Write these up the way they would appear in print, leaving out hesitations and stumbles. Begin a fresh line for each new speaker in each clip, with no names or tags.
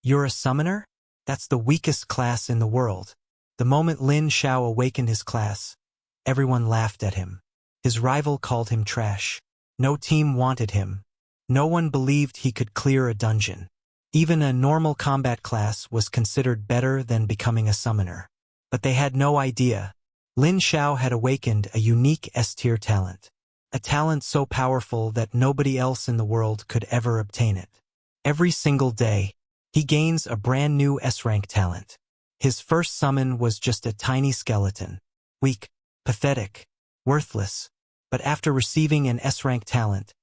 You're a summoner? That's the weakest class in the world. The moment Lin Xiao awakened his class, everyone laughed at him. His rival called him trash. No team wanted him. No one believed he could clear a dungeon. Even a normal combat class was considered better than becoming a summoner. But they had no idea. Lin Xiao had awakened a unique S-tier talent. A talent so powerful that nobody else in the world could ever obtain it. Every single day, he gains a brand new S-rank talent. His first summon was just a tiny skeleton. Weak, pathetic, worthless. But after receiving an S-rank talent,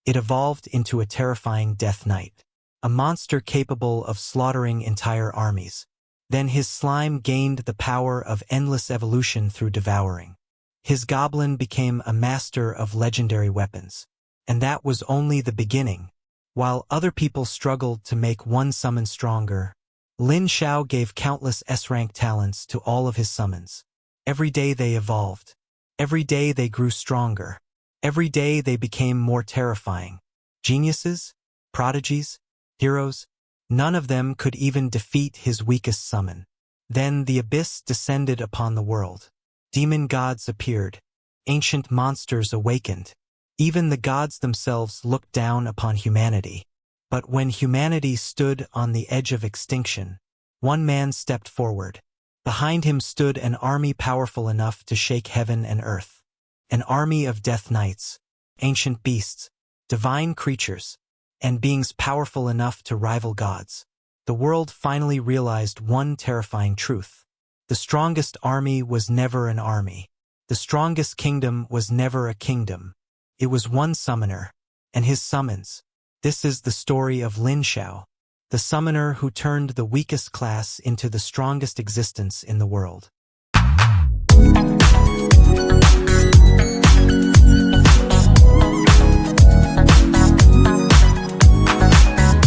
it evolved into a terrifying Death Knight. A monster capable of slaughtering entire armies. Then his slime gained the power of endless evolution through devouring. His goblin became a master of legendary weapons. And that was only the beginning. While other people struggled to make one summon stronger, Lin Xiao gave countless S-rank talents to all of his summons. Every day they evolved. Every day they grew stronger. Every day they became more terrifying. Geniuses? Prodigies? Heroes? None of them could even defeat his weakest summon. Then the abyss descended upon the world. Demon gods appeared. Ancient monsters awakened. Even the gods themselves looked down upon humanity. But when humanity stood on the edge of extinction, one man stepped forward. Behind him stood an army powerful enough to shake heaven and earth. An army of death knights, ancient beasts, divine creatures, and beings powerful enough to rival gods. The world finally realized one terrifying truth. The strongest army was never an army. The strongest kingdom was never a kingdom. It was one summoner, and his summons. This is the story of Lin Xiao, the summoner who turned the weakest class into the strongest existence in the world.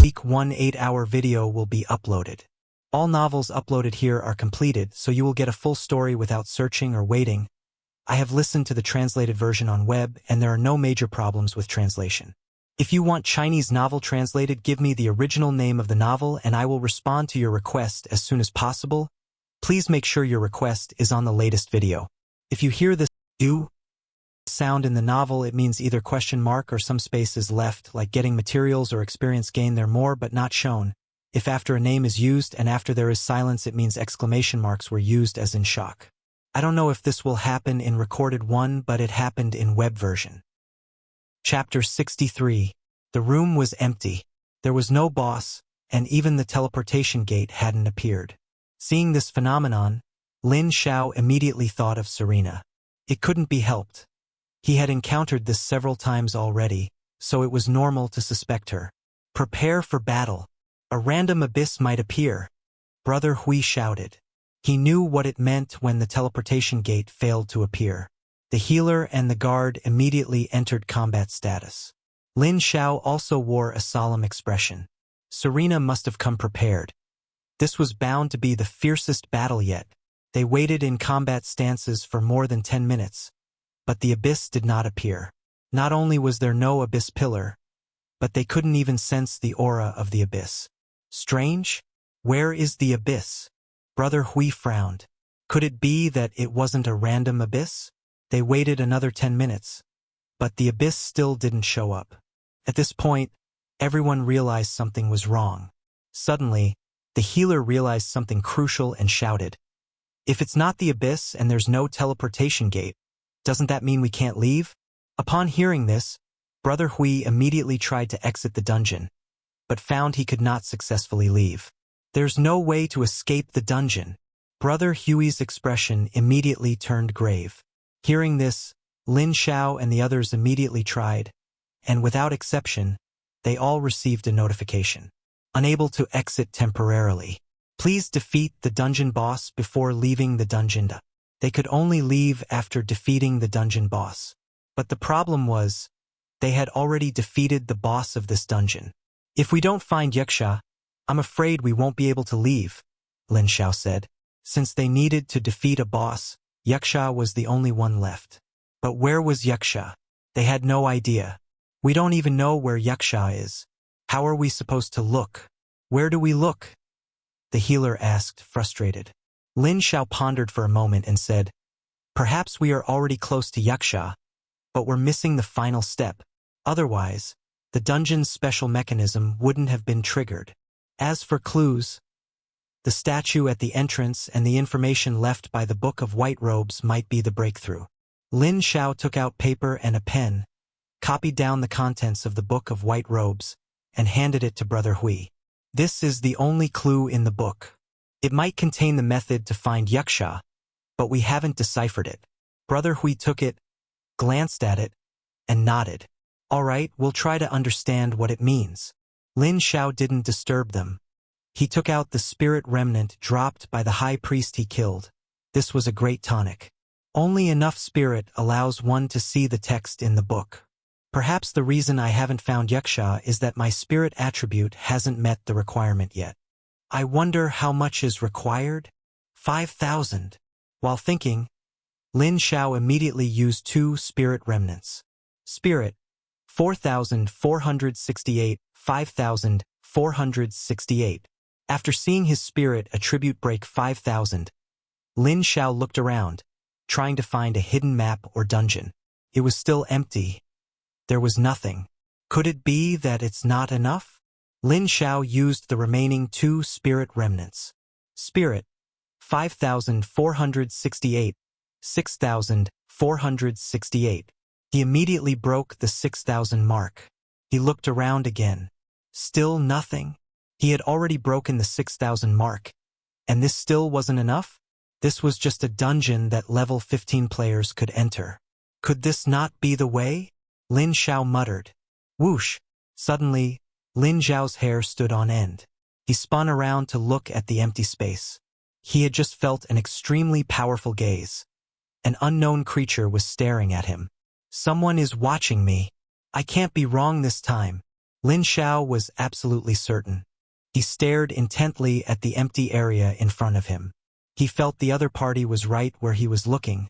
Week 1 8-hour video will be uploaded. All novels uploaded here are completed, so you will get a full story without searching or waiting. I have listened to the translated version on web, and there are no major problems with translation. If you want Chinese novel translated, give me the original name of the novel and I will respond to your request as soon as possible. Please make sure your request is on the latest video. If you hear this "u" sound in the novel, it means either question mark or some space is left, like getting materials or experience gained there more but not shown. If after a name is used and after there is silence, it means exclamation marks were used as in shock. I don't know if this will happen in recorded one, but it happened in web version. Chapter 63. The room was empty. There was no boss, and even the teleportation gate hadn't appeared. Seeing this phenomenon, Lin Xiao immediately thought of Serena. It couldn't be helped. He had encountered this several times already, so it was normal to suspect her. Prepare for battle. A random abyss might appear. Brother Hui shouted. He knew what it meant when the teleportation gate failed to appear. The healer and the guard immediately entered combat status. Lin Xiao also wore a solemn expression. Serena must have come prepared. This was bound to be the fiercest battle yet. They waited in combat stances for more than 10 minutes. But the abyss did not appear. Not only was there no abyss pillar, but they couldn't even sense the aura of the abyss. Strange? Where is the abyss? Brother Hui frowned. Could it be that it wasn't a random abyss? They waited another 10 minutes, but the abyss still didn't show up. At this point, everyone realized something was wrong. Suddenly, the healer realized something crucial and shouted, "If it's not the abyss and there's no teleportation gate, doesn't that mean we can't leave?" Upon hearing this, Brother Hui immediately tried to exit the dungeon, but found he could not successfully leave. There's no way to escape the dungeon. Brother Hui's expression immediately turned grave. Hearing this, Lin Xiao and the others immediately tried, and without exception, they all received a notification. Unable to exit temporarily. Please defeat the dungeon boss before leaving the dungeon. They could only leave after defeating the dungeon boss. But the problem was, they had already defeated the boss of this dungeon. If we don't find Yaksha, I'm afraid we won't be able to leave, Lin Xiao said. Since they needed to defeat a boss, Yaksha was the only one left. But where was Yaksha? They had no idea. We don't even know where Yaksha is. How are we supposed to look? Where do we look? the healer asked, frustrated. Lin Xiao pondered for a moment and said, "Perhaps we are already close to Yaksha, but we're missing the final step. Otherwise, the dungeon's special mechanism wouldn't have been triggered. As for clues, the statue at the entrance and the information left by the Book of White Robes might be the breakthrough." Lin Xiao took out paper and a pen, copied down the contents of the Book of White Robes, and handed it to Brother Hui. "This is the only clue in the book. It might contain the method to find Yaksha, but we haven't deciphered it." Brother Hui took it, glanced at it, and nodded. "All right, we'll try to understand what it means." Lin Xiao didn't disturb them. He took out the spirit remnant dropped by the high priest he killed. This was a great tonic. Only enough spirit allows one to see the text in the book. Perhaps the reason I haven't found Yaksha is that my spirit attribute hasn't met the requirement yet. I wonder how much is required? 5,000. While thinking, Lin Xiao immediately used 2 spirit remnants. Spirit, 4,468, 5,468. After seeing his spirit attribute break 5,000, Lin Xiao looked around, trying to find a hidden map or dungeon. It was still empty. There was nothing. Could it be that it's not enough? Lin Xiao used the remaining 2 spirit remnants. Spirit, 5,468, 6,468. He immediately broke the 6,000 mark. He looked around again. Still nothing. He had already broken the 6,000 mark, and this still wasn't enough? This was just a dungeon that level 15 players could enter. Could this not be the way? Lin Xiao muttered. Whoosh! Suddenly, Lin Xiao's hair stood on end. He spun around to look at the empty space. He had just felt an extremely powerful gaze. An unknown creature was staring at him. Someone is watching me. I can't be wrong this time. Lin Xiao was absolutely certain. He stared intently at the empty area in front of him. He felt the other party was right where he was looking,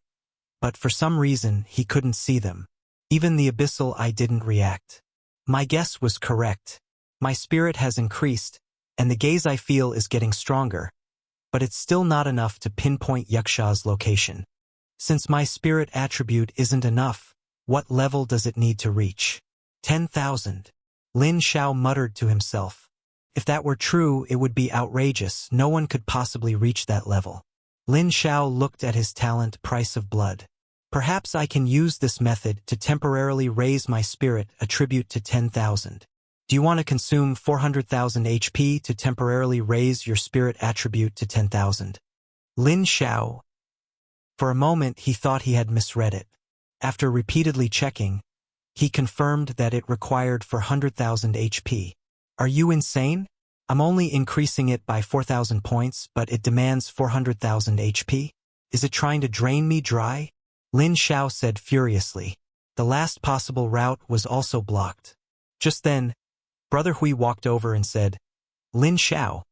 but for some reason he couldn't see them. Even the abyssal eye didn't react. My guess was correct. My spirit has increased, and the gaze I feel is getting stronger, but it's still not enough to pinpoint Yaksha's location. Since my spirit attribute isn't enough, what level does it need to reach? 10,000. Lin Xiao muttered to himself. If that were true, it would be outrageous. No one could possibly reach that level. Lin Xiao looked at his talent, Price of Blood. Perhaps I can use this method to temporarily raise my spirit attribute to 10,000. Do you want to consume 400,000 HP to temporarily raise your spirit attribute to 10,000? Lin Xiao. For a moment he thought he had misread it. After repeatedly checking, he confirmed that it required 400,000 HP. Are you insane? I'm only increasing it by 4,000 points, but it demands 400,000 HP? Is it trying to drain me dry? Lin Xiao said furiously. The last possible route was also blocked. Just then, Brother Hui walked over and said, Lin Xiao,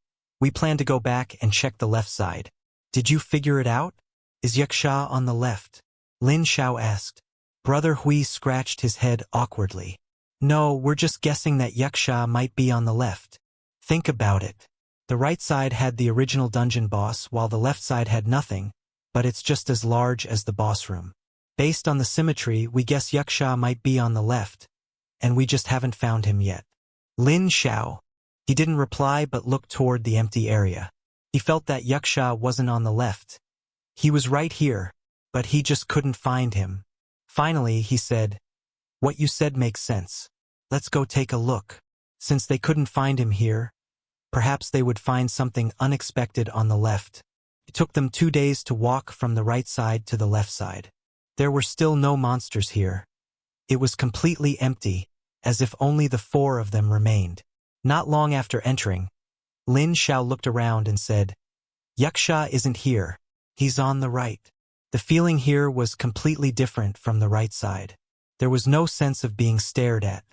we plan to go back and check the left side. Did you figure it out? Is Yaksha on the left? Lin Xiao asked. Brother Hui scratched his head awkwardly. No, we're just guessing that Yaksha might be on the left. Think about it. The right side had the original dungeon boss while the left side had nothing, but it's just as large as the boss room. Based on the symmetry, we guess Yaksha might be on the left, and we just haven't found him yet. Lin Xiao. He didn't reply but looked toward the empty area. He felt that Yaksha wasn't on the left. He was right here, but he just couldn't find him. Finally, he said, What you said makes sense. Let's go take a look. Since they couldn't find him here, perhaps they would find something unexpected on the left. It took them 2 days to walk from the right side to the left side. There were still no monsters here. It was completely empty, as if only the 4 of them remained. Not long after entering, Lin Xiao looked around and said, Yaksha isn't here. He's on the right. The feeling here was completely different from the right side. There was no sense of being stared at.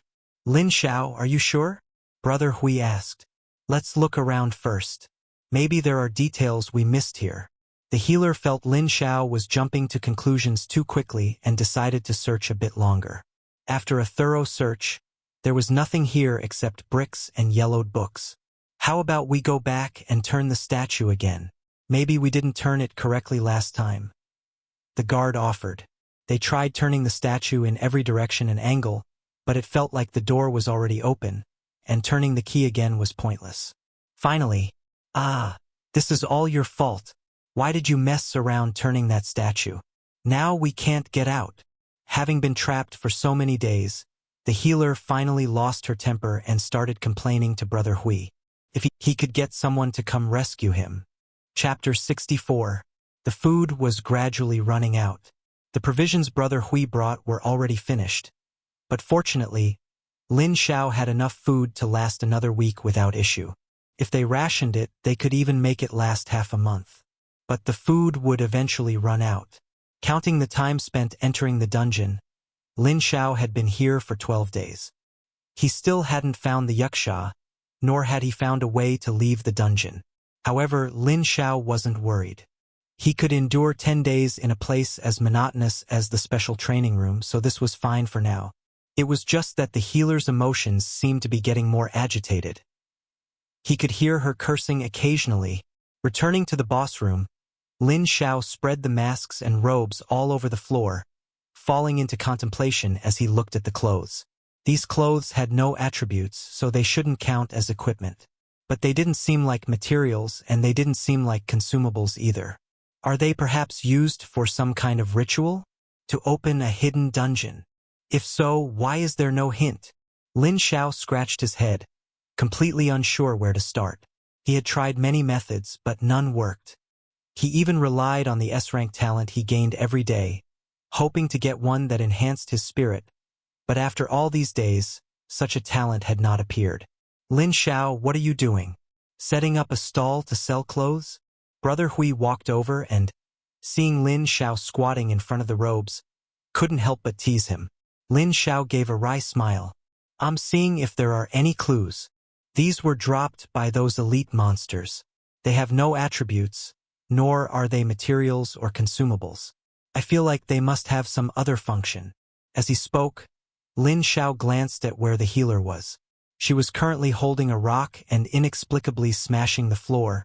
Lin Xiao, are you sure? Brother Hui asked. Let's look around first. Maybe there are details we missed here. The healer felt Lin Xiao was jumping to conclusions too quickly and decided to search a bit longer. After a thorough search, there was nothing here except bricks and yellowed books. How about we go back and turn the statue again? Maybe we didn't turn it correctly last time. The guard offered. They tried turning the statue in every direction and angle, but it felt like the door was already open, and turning the key again was pointless. Finally, this is all your fault. Why did you mess around turning that statue? Now we can't get out. Having been trapped for so many days, the healer finally lost her temper and started complaining to Brother Hui. If he could get someone to come rescue him. Chapter 64. The food was gradually running out. The provisions Brother Hui brought were already finished. But fortunately, Lin Xiao had enough food to last another week without issue. If they rationed it, they could even make it last half a month. But the food would eventually run out. Counting the time spent entering the dungeon, Lin Xiao had been here for 12 days. He still hadn't found the yaksha, nor had he found a way to leave the dungeon. However, Lin Xiao wasn't worried. He could endure 10 days in a place as monotonous as the special training room, so this was fine for now. It was just that the healer's emotions seemed to be getting more agitated. He could hear her cursing occasionally. Returning to the boss room, Lin Xiao spread the masks and robes all over the floor, falling into contemplation as he looked at the clothes. These clothes had no attributes, so they shouldn't count as equipment. But they didn't seem like materials, and they didn't seem like consumables either. Are they perhaps used for some kind of ritual? To open a hidden dungeon? If so, why is there no hint? Lin Xiao scratched his head, completely unsure where to start. He had tried many methods, but none worked. He even relied on the S-rank talent he gained every day, hoping to get one that enhanced his spirit. But after all these days, such a talent had not appeared. Lin Xiao, what are you doing? Setting up a stall to sell clothes? Brother Hui walked over and, seeing Lin Xiao squatting in front of the robes, couldn't help but tease him. Lin Xiao gave a wry smile. I'm seeing if there are any clues. These were dropped by those elite monsters. They have no attributes, nor are they materials or consumables. I feel like they must have some other function. As he spoke, Lin Xiao glanced at where the healer was. She was currently holding a rock and inexplicably smashing the floor,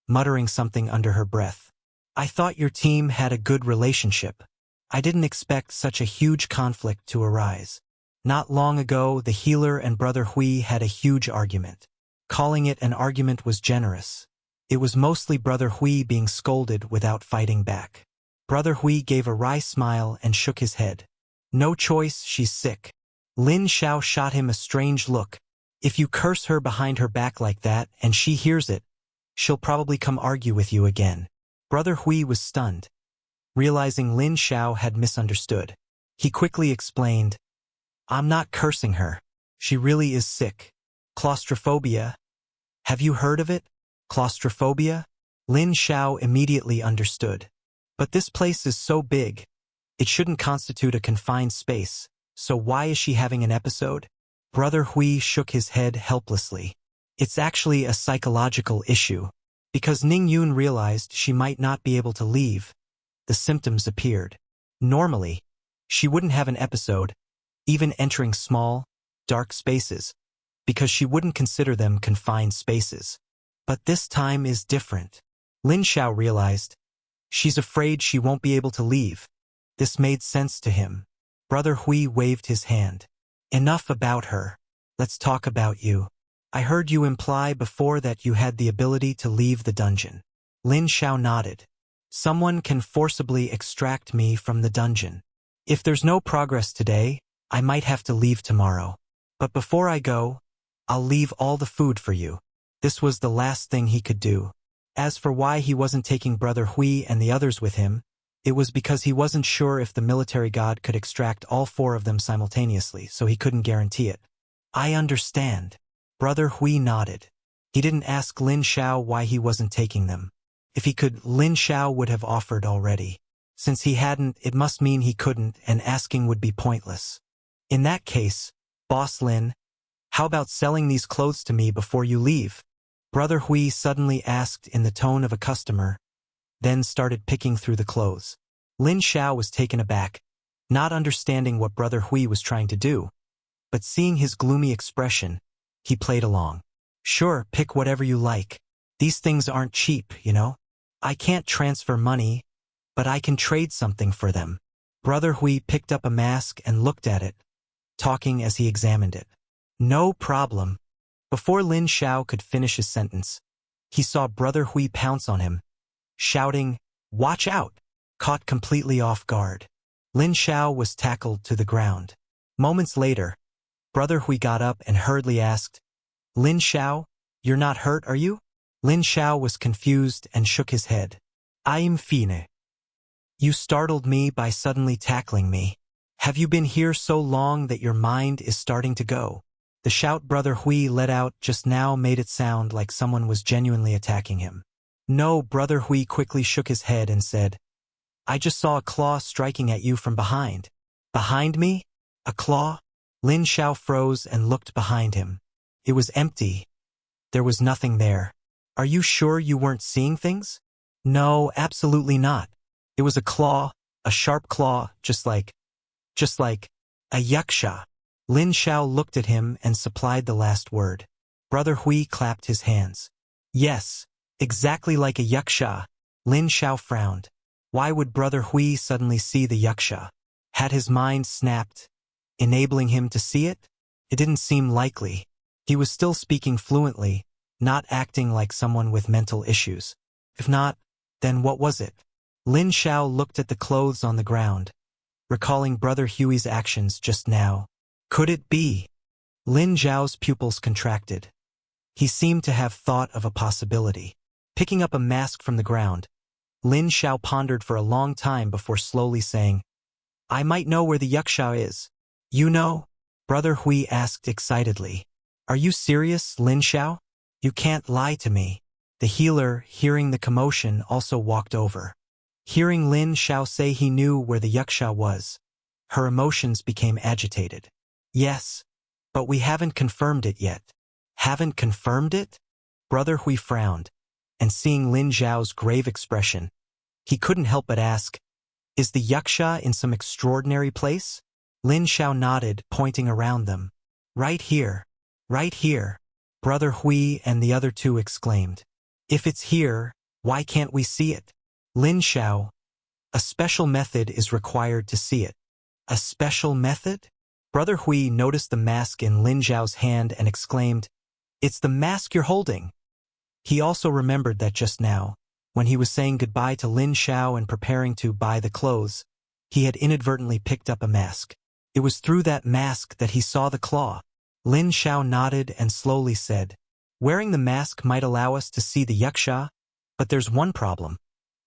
muttering something under her breath. I thought your team had a good relationship. I didn't expect such a huge conflict to arise. Not long ago, the healer and Brother Hui had a huge argument. Calling it an argument was generous. It was mostly Brother Hui being scolded without fighting back. Brother Hui gave a wry smile and shook his head. No choice, she's sick. Lin Xiao shot him a strange look. If you curse her behind her back like that and she hears it, she'll probably come argue with you again. Brother Hui was stunned, realizing Lin Xiao had misunderstood. He quickly explained, I'm not cursing her. She really is sick. Claustrophobia. Have you heard of it? Claustrophobia? Lin Xiao immediately understood. But this place is so big. It shouldn't constitute a confined space, so why is she having an episode? Brother Hui shook his head helplessly. It's actually a psychological issue. Because Ning Yun realized she might not be able to leave, the symptoms appeared. Normally, she wouldn't have an episode, even entering small, dark spaces, because she wouldn't consider them confined spaces. But this time is different. Lin Xiao realized. She's afraid she won't be able to leave. This made sense to him. Brother Hui waved his hand. Enough about her. Let's talk about you. I heard you imply before that you had the ability to leave the dungeon. Lin Xiao nodded. Someone can forcibly extract me from the dungeon. If there's no progress today, I might have to leave tomorrow. But before I go, I'll leave all the food for you. This was the last thing he could do. As for why he wasn't taking Brother Hui and the others with him, it was because he wasn't sure if the military god could extract all 4 of them simultaneously, so he couldn't guarantee it. I understand. Brother Hui nodded. He didn't ask Lin Xiao why he wasn't taking them. If he could, Lin Xiao would have offered already. Since he hadn't, it must mean he couldn't, and asking would be pointless. In that case, Boss Lin, how about selling these clothes to me before you leave? Brother Hui suddenly asked in the tone of a customer, then started picking through the clothes. Lin Xiao was taken aback, not understanding what Brother Hui was trying to do, but seeing his gloomy expression, he played along. Sure, pick whatever you like. These things aren't cheap, you know? I can't transfer money, but I can trade something for them. Brother Hui picked up a mask and looked at it, talking as he examined it. No problem. Before Lin Xiao could finish his sentence, he saw Brother Hui pounce on him, shouting, "Watch out!" Caught completely off guard, Lin Xiao was tackled to the ground. Moments later, Brother Hui got up and hurriedly asked, "Lin Xiao, you're not hurt, are you?" Lin Xiao was confused and shook his head. "I'm fine. You startled me by suddenly tackling me. Have you been here so long that your mind is starting to go?" The shout Brother Hui let out just now made it sound like someone was genuinely attacking him. No, Brother Hui quickly shook his head and said, "I just saw a claw striking at you from behind." "Behind me? A claw?" Lin Xiao froze and looked behind him. It was empty. There was nothing there. "Are you sure you weren't seeing things?" "No, absolutely not. It was a claw, a sharp claw, just like a yaksha." Lin Xiao looked at him and supplied the last word. Brother Hui clapped his hands. "Yes, exactly like a yaksha." Lin Xiao frowned. Why would Brother Hui suddenly see the yaksha? Had his mind snapped, enabling him to see it? It didn't seem likely. He was still speaking fluently, not acting like someone with mental issues. If not, then what was it? Lin Xiao looked at the clothes on the ground, recalling Brother Hui's actions just now. Could it be? Lin Xiao's pupils contracted. He seemed to have thought of a possibility. Picking up a mask from the ground, Lin Xiao pondered for a long time before slowly saying, "I might know where the yaksha is." "You know?" Brother Hui asked excitedly. "Are you serious, Lin Xiao? You can't lie to me." The healer, hearing the commotion, also walked over. Hearing Lin Xiao say he knew where the yaksha was, her emotions became agitated. "Yes, but we haven't confirmed it yet." "Haven't confirmed it?" Brother Hui frowned, and seeing Lin Xiao's grave expression, he couldn't help but ask, "Is the yaksha in some extraordinary place?" Lin Xiao nodded, pointing around them. "Right here. Right here." Brother Hui and the other two exclaimed. "If it's here, why can't we see it?" Lin Xiao, "A special method is required to see it." "A special method?" Brother Hui noticed the mask in Lin Xiao's hand and exclaimed, "It's the mask you're holding." He also remembered that just now, when he was saying goodbye to Lin Xiao and preparing to buy the clothes, he had inadvertently picked up a mask. It was through that mask that he saw the claw. Lin Xiao nodded and slowly said, "Wearing the mask might allow us to see the yaksha, but there's one problem.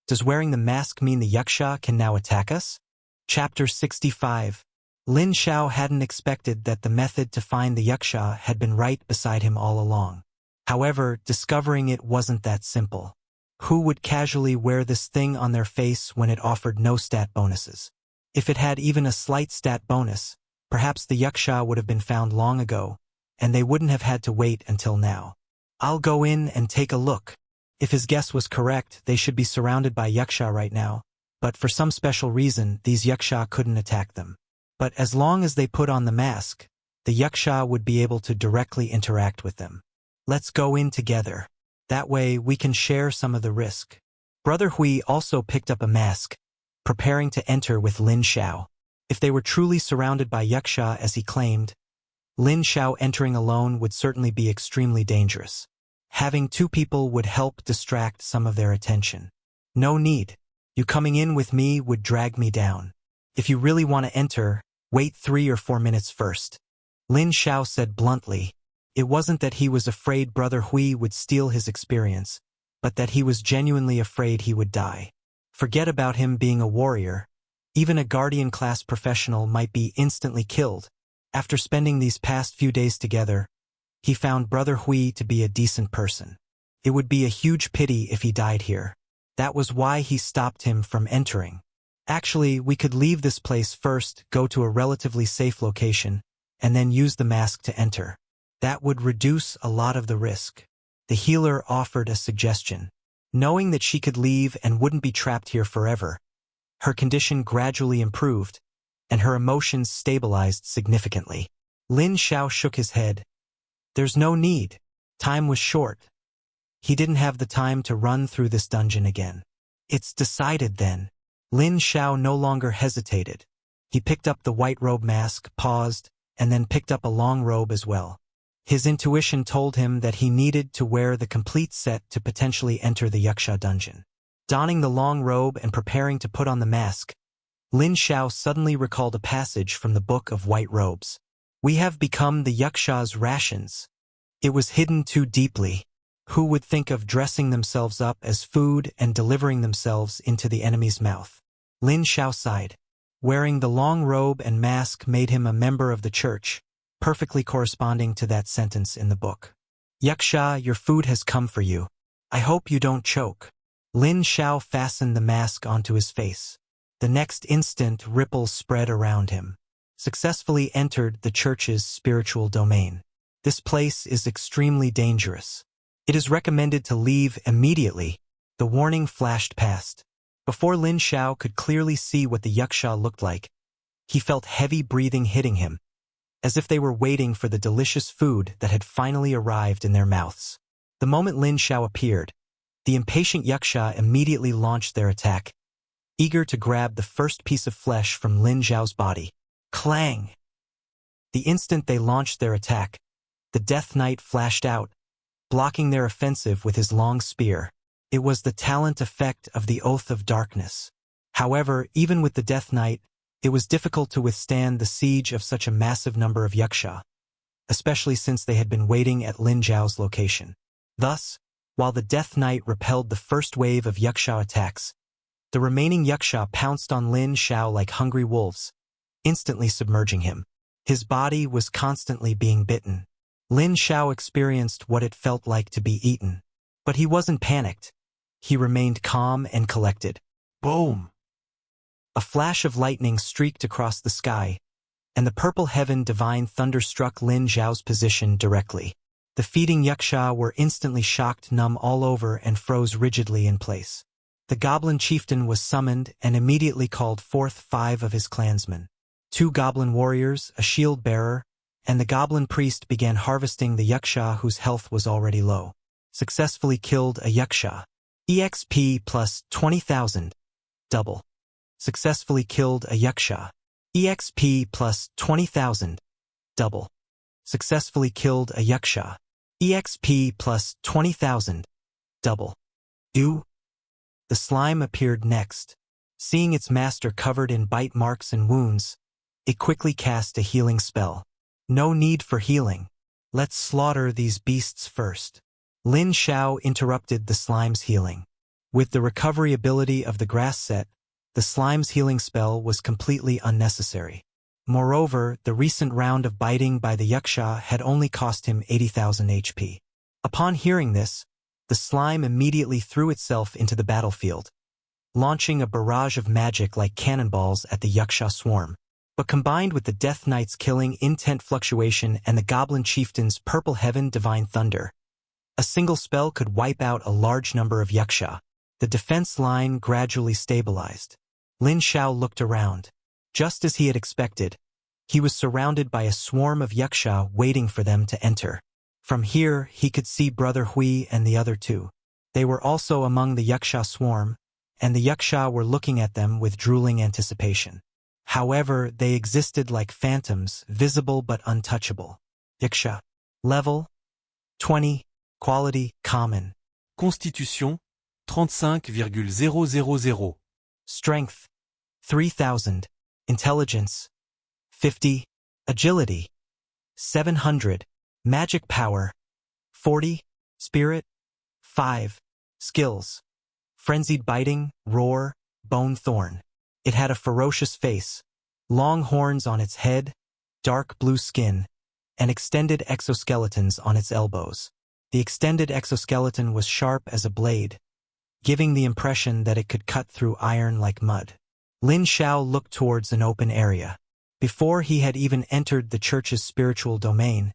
Does wearing the mask mean the yaksha can now attack us?" Chapter 65. Lin Xiao hadn't expected that the method to find the yaksha had been right beside him all along. However, discovering it wasn't that simple. Who would casually wear this thing on their face when it offered no stat bonuses? If it had even a slight stat bonus, perhaps the yaksha would have been found long ago, and they wouldn't have had to wait until now. "I'll go in and take a look." If his guess was correct, they should be surrounded by yaksha right now, but for some special reason, these yaksha couldn't attack them. But as long as they put on the mask, the yaksha would be able to directly interact with them. "Let's go in together. That way we can share some of the risk." Brother Hui also picked up a mask, preparing to enter with Lin Xiao. If they were truly surrounded by yaksha as he claimed, Lin Xiao entering alone would certainly be extremely dangerous. Having two people would help distract some of their attention. "No need. You coming in with me would drag me down. If you really want to enter, wait 3 or 4 minutes first." Lin Xiao said bluntly. It wasn't that he was afraid Brother Hui would steal his experience, but that he was genuinely afraid he would die. Forget about him being a warrior. Even a guardian-class professional might be instantly killed. After spending these past few days together, he found Brother Hui to be a decent person. It would be a huge pity if he died here. That was why he stopped him from entering. "Actually, we could leave this place first, go to a relatively safe location, and then use the mask to enter. That would reduce a lot of the risk." The healer offered a suggestion. Knowing that she could leave and wouldn't be trapped here forever, her condition gradually improved, and her emotions stabilized significantly. Lin Xiao shook his head. "There's no need. Time was short. He didn't have the time to run through this dungeon again. It's decided then. Lin Xiao no longer hesitated. He picked up the white robe mask, paused, and then picked up a long robe as well. His intuition told him that he needed to wear the complete set to potentially enter the Yaksha dungeon. Donning the long robe and preparing to put on the mask, Lin Xiao suddenly recalled a passage from the Book of White Robes. We have become the Yaksha's rations. It was hidden too deeply. Who would think of dressing themselves up as food and delivering themselves into the enemy's mouth? Lin Xiao sighed. Wearing the long robe and mask made him a member of the church, perfectly corresponding to that sentence in the book. Yaksha, your food has come for you. I hope you don't choke. Lin Xiao fastened the mask onto his face. The next instant, ripples spread around him. Successfully entered the church's spiritual domain. This place is extremely dangerous. It is recommended to leave immediately. The warning flashed past. Before Lin Xiao could clearly see what the Yaksha looked like, he felt heavy breathing hitting him, as if they were waiting for the delicious food that had finally arrived in their mouths. The moment Lin Xiao appeared, the impatient Yaksha immediately launched their attack, eager to grab the first piece of flesh from Lin Xiao's body. Clang! The instant they launched their attack, the Death Knight flashed out, blocking their offensive with his long spear. It was the talent effect of the Oath of Darkness. However, even with the Death Knight, it was difficult to withstand the siege of such a massive number of Yaksha, especially since they had been waiting at Lin Xiao's location. Thus, while the Death Knight repelled the first wave of Yaksha attacks, the remaining Yaksha pounced on Lin Xiao like hungry wolves, instantly submerging him. His body was constantly being bitten. Lin Xiao experienced what it felt like to be eaten. But he wasn't panicked. He remained calm and collected. Boom! A flash of lightning streaked across the sky, and the purple heaven divine thunder struck Lin Xiao's position directly. The feeding Yaksha were instantly shocked numb all over and froze rigidly in place. The goblin chieftain was summoned and immediately called forth 5 of his clansmen. 2 goblin warriors, a shield bearer, and the goblin priest began harvesting the Yaksha whose health was already low. Successfully killed a Yaksha. EXP plus 20,000. Double. Successfully killed a Yaksha. EXP plus 20,000. Double. Successfully killed a Yaksha. EXP plus 20,000. Double. Do. The slime appeared next. Seeing its master covered in bite marks and wounds, it quickly cast a healing spell. No need for healing. Let's slaughter these beasts first. Lin Xiao interrupted the slime's healing. With the recovery ability of the grass set, the slime's healing spell was completely unnecessary. Moreover, the recent round of biting by the Yaksha had only cost him 80,000 HP. Upon hearing this, the slime immediately threw itself into the battlefield, launching a barrage of magic like cannonballs at the Yaksha swarm. But combined with the Death Knight's killing intent fluctuation and the Goblin Chieftain's Purple Heaven Divine Thunder, a single spell could wipe out a large number of Yaksha. The defense line gradually stabilized. Lin Xiao looked around. Just as he had expected, he was surrounded by a swarm of Yaksha waiting for them to enter. From here, he could see Brother Hui and the other 2. They were also among the Yaksha swarm, and the Yaksha were looking at them with drooling anticipation. However, they existed like phantoms, visible but untouchable. Yaksha. Level 20. Quality Common.
Constitution 35,000.
Strength 3,000. Intelligence 50. Agility 700. Magic Power 40. Spirit 5. Skills: Frenzied Biting, Roar, Bone Thorn. It had a ferocious face, long horns on its head, dark blue skin, and extended exoskeletons on its elbows. The extended exoskeleton was sharp as a blade, giving the impression that it could cut through iron like mud. Lin Xiao looked towards an open area. Before he had even entered the church's spiritual domain,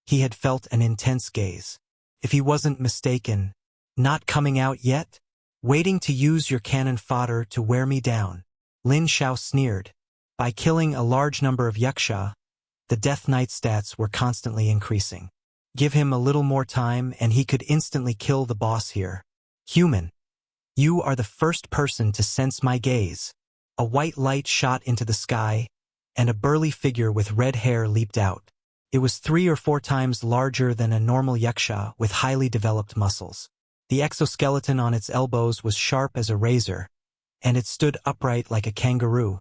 he had felt an intense gaze. If he wasn't mistaken, not coming out yet? Waiting to use your cannon fodder to wear me down. Lin Xiao sneered. By killing a large number of Yaksha, the Death Knight stats were constantly increasing. Give him a little more time and he could instantly kill the boss here. Human. You are the first person to sense my gaze. A white light shot into the sky, and a burly figure with red hair leaped out. It was 3 or 4 times larger than a normal yaksha with highly developed muscles. The exoskeleton on its elbows was sharp as a razor, and it stood upright like a kangaroo,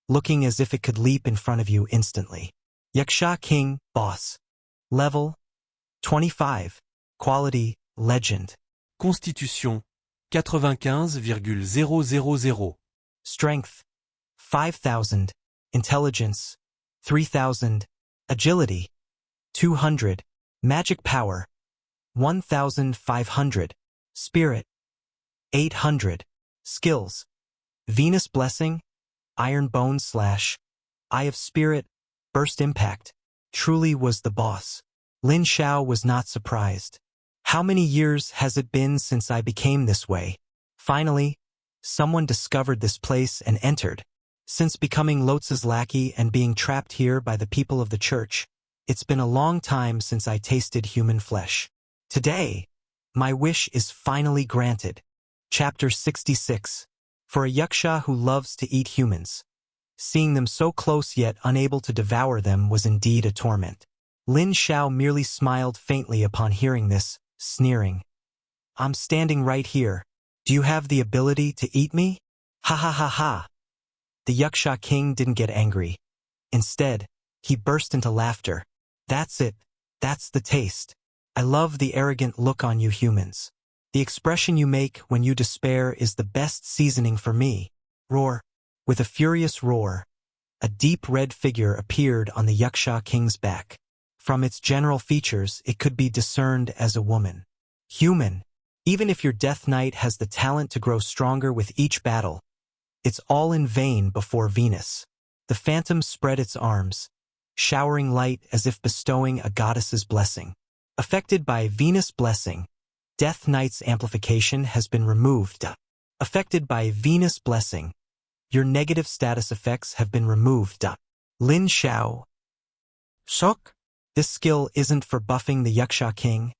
looking as if it could leap in front of you instantly. Yaksha King, Boss. Level 25. Quality, Legend.
Constitution 95,000.
Strength 5,000. Intelligence 3,000. Agility 200. Magic power 1,500. Spirit 800. Skills: Venus Blessing, Iron Bone Slash, Eye of Spirit, Burst Impact. Truly was the boss. Lin Xiao was not surprised. How many years has it been since I became this way? Finally, someone discovered this place and entered. Since becoming Lotz's lackey and being trapped here by the people of the church, it's been a long time since I tasted human flesh. Today, my wish is finally granted. Chapter 66. For a yaksha who loves to eat humans, seeing them so close yet unable to devour them was indeed a torment. Lin Xiao merely smiled faintly upon hearing this, sneering. I'm standing right here. Do you have the ability to eat me? Ha ha ha ha. The yaksha king didn't get angry. Instead, he burst into laughter. That's it. That's the taste. I love the arrogant look on you humans. The expression you make when you despair is the best seasoning for me. Roar. With a furious roar, a deep red figure appeared on the yaksha king's back. From its general features, it could be discerned as a woman. Human. Even if your Death Knight has the talent to grow stronger with each battle, it's all in vain before Venus. The phantom spread its arms, showering light as if bestowing a goddess's blessing. Affected by Venus Blessing, Death Knight's amplification has been removed. Affected by Venus Blessing, your negative status effects have been removed. Lin Xiao. Shock? This skill isn't for buffing the yaksha king,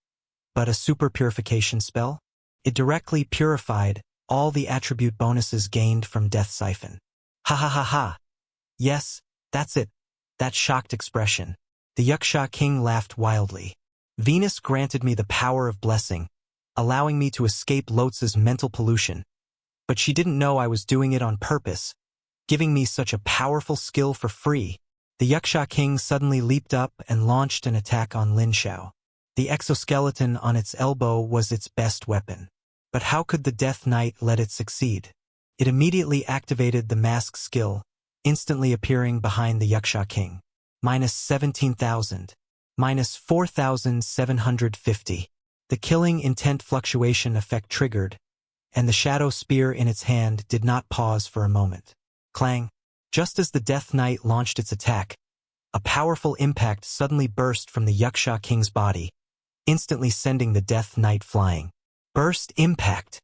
but a super purification spell. It directly purified all the attribute bonuses gained from Death Siphon. Ha ha ha ha. Yes, that's it. That shocked expression. The yaksha king laughed wildly. Venus granted me the power of blessing, allowing me to escape Lotz's mental pollution. But she didn't know I was doing it on purpose, giving me such a powerful skill for free. The yaksha king suddenly leaped up and launched an attack on Lin Xiao. The exoskeleton on its elbow was its best weapon. But how could the Death Knight let it succeed? It immediately activated the mask skill, instantly appearing behind the yaksha king. Minus 17,000. Minus 4,750. The killing intent fluctuation effect triggered, and the shadow spear in its hand did not pause for a moment. Clang. Just as the Death Knight launched its attack, a powerful impact suddenly burst from the yaksha king's body, instantly sending the Death Knight flying. Burst impact.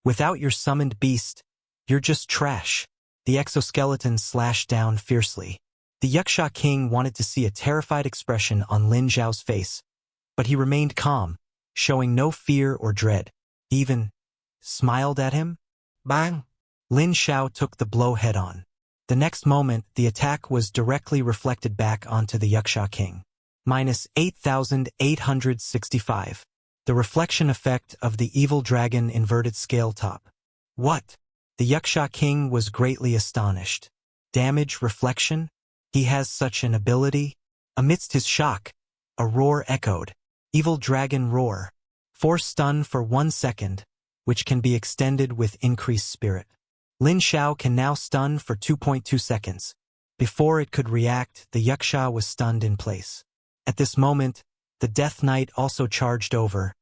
Without your summoned beast, you're just trash. The exoskeleton slashed down fiercely. The yaksha king wanted to see a terrified expression on Lin Xiao's face, but he remained calm, showing no fear or dread. He even smiled at him. Bang! Lin Xiao took the blow head-on. The next moment, the attack was directly reflected back onto the yaksha king. Minus 8,865. The reflection effect of the evil dragon inverted scale top. What? The yaksha king was greatly astonished. Damage reflection? He has such an ability? Amidst his shock, a roar echoed. Evil dragon roar. Force stun for 1 second, which can be extended with increased spirit. Lin Xiao can now stun for 2.2 seconds. Before it could react, the yaksha was stunned in place. At this moment, the Death Knight also charged over,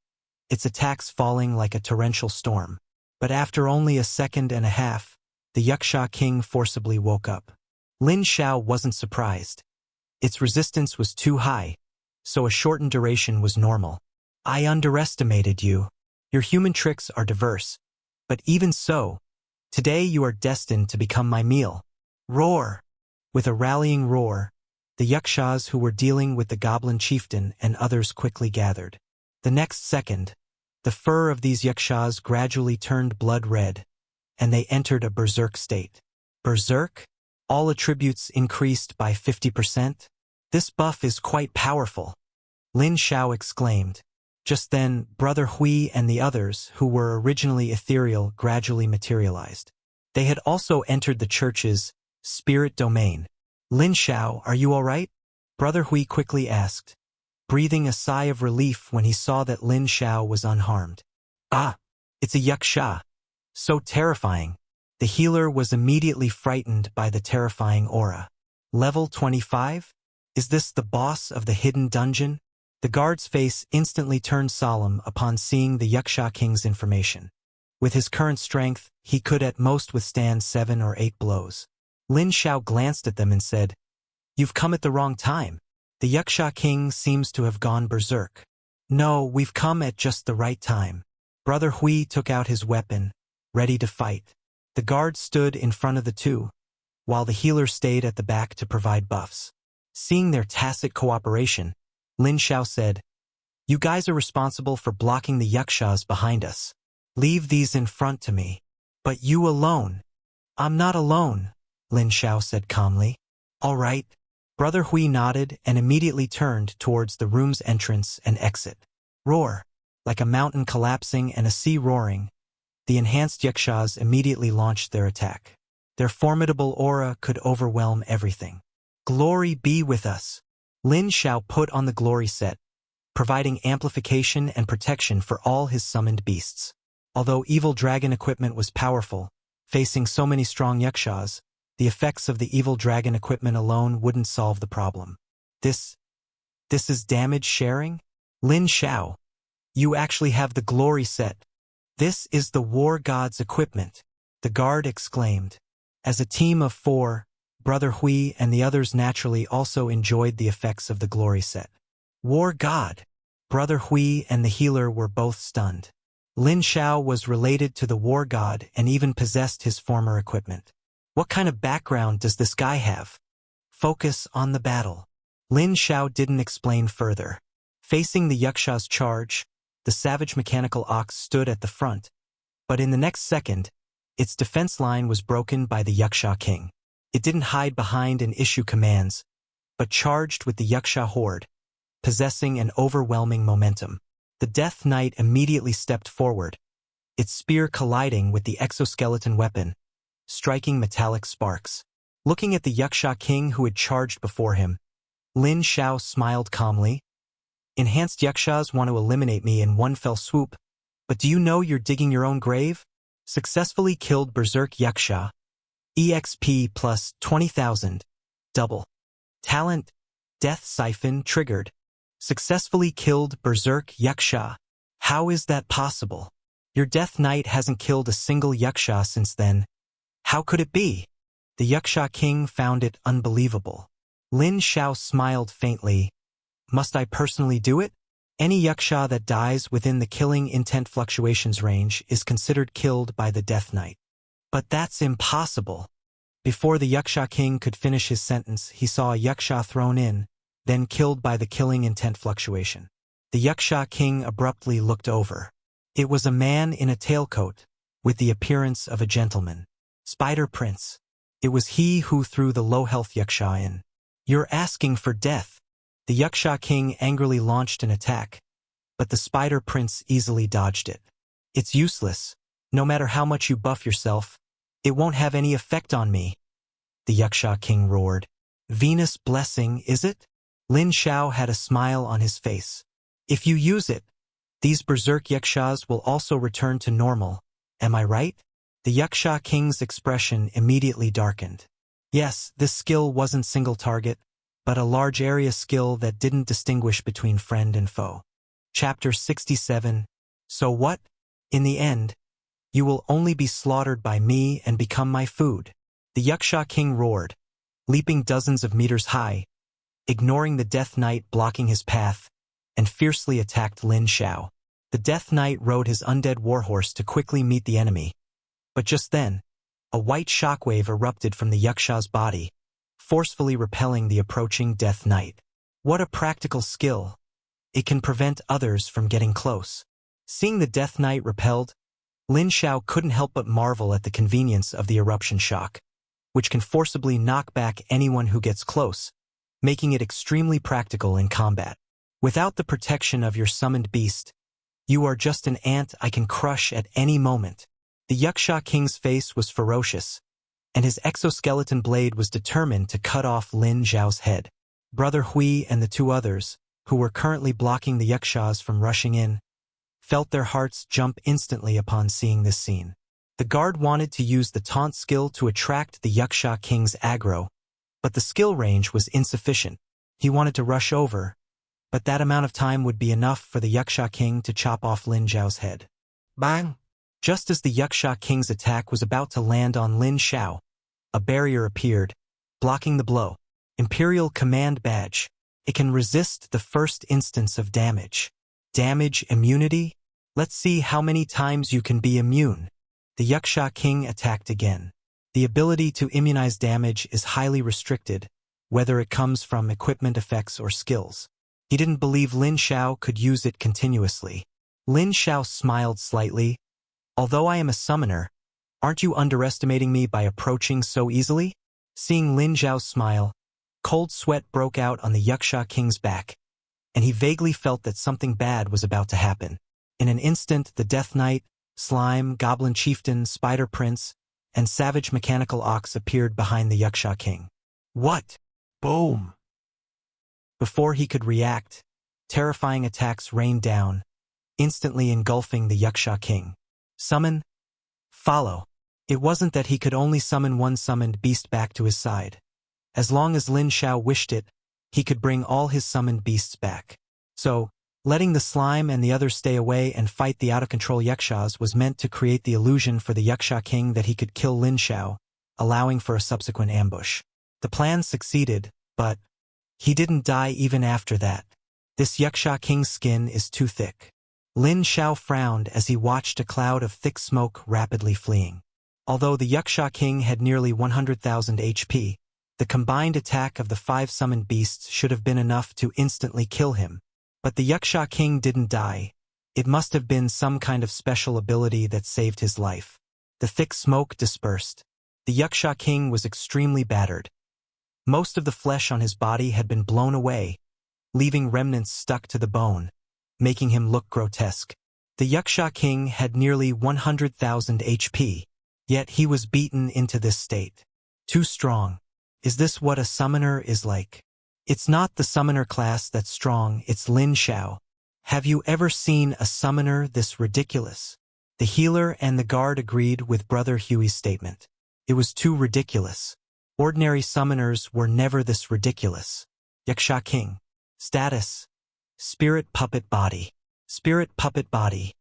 its attacks falling like a torrential storm. But after only a second and a half, the yaksha king forcibly woke up. Lin Xiao wasn't surprised. Its resistance was too high, so a shortened duration was normal. I underestimated you. Your human tricks are diverse. But even so, today you are destined to become my meal. Roar! With a rallying roar, The yakshas who were dealing with the goblin chieftain and others quickly gathered. The next second, the fur of these yakshas gradually turned blood red, and they entered a berserk state. Berserk? All attributes increased by 50%? This buff is quite powerful, Lin Xiao exclaimed. Just then, Brother Hui and the others, who were originally ethereal, gradually materialized. They had also entered the church's spirit domain. Lin Xiao, are you all right? Brother Hui quickly asked, breathing a sigh of relief when he saw that Lin Xiao was unharmed. Ah, it's a yaksha. So terrifying. The healer was immediately frightened by the terrifying aura. Level 25? Is this the boss of the hidden dungeon? The guard's face instantly turned solemn upon seeing the Yaksha King's information. With his current strength, he could at most withstand 7 or 8 blows. Lin Xiao glanced at them and said, "You've come at the wrong time. The Yaksha King seems to have gone berserk." "No, we've come at just the right time." Brother Hui took out his weapon, ready to fight. The guard stood in front of the two, while the healer stayed at the back to provide buffs. Seeing their tacit cooperation, Lin Xiao said, "You guys are responsible for blocking the yakshas behind us. Leave these in front to me." "But you alone." "I'm not alone," Lin Xiao said calmly. "All right." Brother Hui nodded and immediately turned towards the room's entrance and exit. Roar! Like a mountain collapsing and a sea roaring, the enhanced yakshas immediately launched their attack. Their formidable aura could overwhelm everything. "Glory be with us." Lin Xiao put on the glory set, providing amplification and protection for all his summoned beasts. Although evil dragon equipment was powerful, facing so many strong yakshas, the effects of the evil dragon equipment alone wouldn't solve the problem. This is damage sharing? Lin Xiao, you actually have the glory set. This is the war god's equipment, the guard exclaimed. As a team of 4, Brother Hui and the others naturally also enjoyed the effects of the glory set. War god! Brother Hui and the healer were both stunned. Lin Xiao was related to the war god and even possessed his former equipment. What kind of background does this guy have? Focus on the battle. Lin Xiao didn't explain further. Facing the Yaksha's charge, the savage mechanical ox stood at the front, but in the next second, its defense line was broken by the Yaksha King. It didn't hide behind and issue commands, but charged with the Yaksha horde, possessing an overwhelming momentum. The Death Knight immediately stepped forward, its spear colliding with the exoskeleton weapon, striking metallic sparks. Looking at the Yaksha King who had charged before him, Lin Xiao smiled calmly. "Enhanced Yakshas want to eliminate me in one fell swoop, but do you know you're digging your own grave?" Successfully killed Berserk Yaksha. EXP plus 20,000. Double. Talent. Death Siphon triggered. Successfully killed Berserk Yaksha. How is that possible? Your Death Knight hasn't killed a single Yaksha since then. How could it be? The Yaksha King found it unbelievable. Lin Xiao smiled faintly. Must I personally do it? Any Yaksha that dies within the killing intent fluctuations range is considered killed by the Death Knight. But that's impossible. Before the Yaksha King could finish his sentence, he saw a Yaksha thrown in, then killed by the killing intent fluctuation. The Yaksha King abruptly looked over. It was a man in a tailcoat, with the appearance of a gentleman. Spider Prince. It was he who threw the low-health Yaksha in. "You're asking for death." The Yaksha King angrily launched an attack, but the Spider Prince easily dodged it. "It's useless. No matter how much you buff yourself, it won't have any effect on me," the Yaksha King roared. "Venus blessing, is it?" Lin Xiao had a smile on his face. "If you use it, these Berserk Yakshas will also return to normal, am I right?" The Yaksha King's expression immediately darkened. Yes, this skill wasn't single target, but a large area skill that didn't distinguish between friend and foe. Chapter 67. So what? In the end, you will only be slaughtered by me and become my food. The Yaksha King roared, leaping dozens of meters high, ignoring the Death Knight blocking his path, and fiercely attacked Lin Xiao. The Death Knight rode his undead warhorse to quickly meet the enemy. But just then, a white shockwave erupted from the Yaksha's body, forcefully repelling the approaching Death Knight. What a practical skill! It can prevent others from getting close. Seeing the Death Knight repelled, Lin Xiao couldn't help but marvel at the convenience of the eruption shock, which can forcibly knock back anyone who gets close, making it extremely practical in combat. Without the protection of your summoned beast, you are just an ant I can crush at any moment. The Yaksha King's face was ferocious, and his exoskeleton blade was determined to cut off Lin Xiao's head. Brother Hui and the two others, who were currently blocking the Yakshas from rushing in, felt their hearts jump instantly upon seeing this scene. The guard wanted to use the taunt skill to attract the Yaksha King's aggro, but the skill range was insufficient. He wanted to rush over, but that amount of time would be enough for the Yaksha King to chop off Lin Xiao's head. Bang! Just as the Yaksha King's attack was about to land on Lin Xiao, a barrier appeared, blocking the blow. Imperial Command Badge. It can resist the first instance of damage. Damage immunity? Let's see how many times you can be immune. The Yaksha King attacked again. The ability to immunize damage is highly restricted, whether it comes from equipment effects or skills. He didn't believe Lin Xiao could use it continuously. Lin Xiao smiled slightly. Although I am a summoner, aren't you underestimating me by approaching so easily? Seeing Lin Xiao's smile, cold sweat broke out on the Yaksha King's back, and he vaguely felt that something bad was about to happen. In an instant, the Death Knight, Slime, Goblin Chieftain, Spider Prince, and Savage Mechanical Ox appeared behind the Yaksha King. What? Boom! Before he could react, terrifying attacks rained down, instantly engulfing the Yaksha King. Summon? Follow. It wasn't that he could only summon one summoned beast back to his side. As long as Lin Xiao wished it, he could bring all his summoned beasts back. So, letting the slime and the others stay away and fight the out-of-control Yakshas was meant to create the illusion for the Yaksha King that he could kill Lin Xiao, allowing for a subsequent ambush. The plan succeeded, but he didn't die even after that. This Yaksha King's skin is too thick. Lin Xiao frowned as he watched a cloud of thick smoke rapidly fleeing. Although the Yaksha King had nearly 100,000 HP, the combined attack of the 5 summoned beasts should have been enough to instantly kill him. But the Yaksha King didn't die. It must have been some kind of special ability that saved his life. The thick smoke dispersed. The Yaksha King was extremely battered. Most of the flesh on his body had been blown away, leaving remnants stuck to the bone, making him look grotesque. The Yaksha King had nearly 100,000 HP, yet he was beaten into this state. Too strong. Is this what a summoner is like? It's not the summoner class that's strong, it's Lin Xiao. Have you ever seen a summoner this ridiculous? The healer and the guard agreed with Brother Huey's statement. It was too ridiculous. Ordinary summoners were never this ridiculous. Yaksha King. Status. Spirit Puppet Body. Spirit Puppet Body.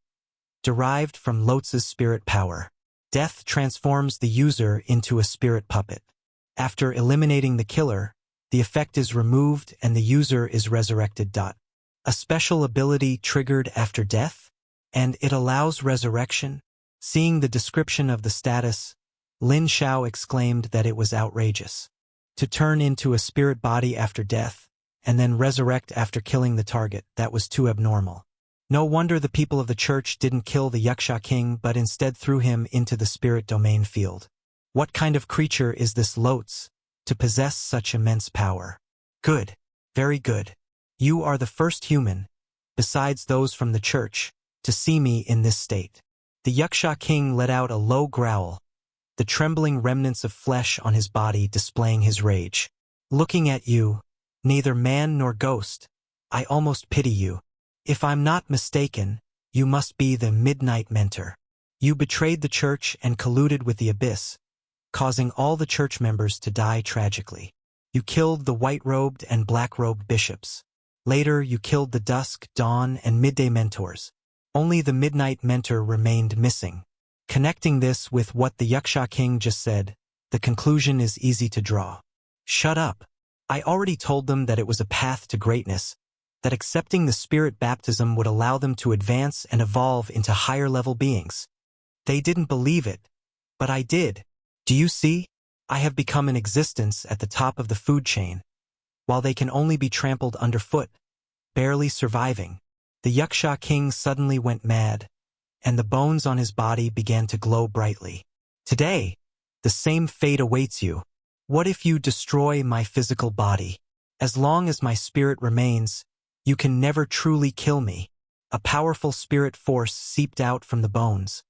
Derived from Lotz's spirit power. Death transforms the user into a spirit puppet. After eliminating the killer, the effect is removed and the user is resurrected. A special ability triggered after death, and it allows resurrection. Seeing the description of the status, Lin Xiao exclaimed that it was outrageous. To turn into a spirit body after death, and then resurrect after killing the target, that was too abnormal. No wonder the people of the church didn't kill the Yaksha King but instead threw him into the spirit domain field. What kind of creature is this Lotz, to possess such immense power? Good. Very good. You are the first human, besides those from the church, to see me in this state. The Yaksha King let out a low growl, the trembling remnants of flesh on his body displaying his rage. Looking at you, neither man nor ghost, I almost pity you. If I'm not mistaken, you must be the Midnight Mentor. You betrayed the church and colluded with the Abyss, causing all the church members to die tragically. You killed the white-robed and black-robed bishops. Later, you killed the Dusk, Dawn, and Midday Mentors. Only the Midnight Mentor remained missing. Connecting this with what the Yaksha King just said, the conclusion is easy to draw. Shut up. I already told them that it was a path to greatness, that accepting the spirit baptism would allow them to advance and evolve into higher-level beings. They didn't believe it, but I did. Do you see? I have become an existence at the top of the food chain, while they can only be trampled underfoot, barely surviving. The Yaksha king suddenly went mad, and the bones on his body began to glow brightly. Today, the same fate awaits you. What if you destroy my physical body? As long as my spirit remains, you can never truly kill me. A powerful spirit force seeped out from the bones,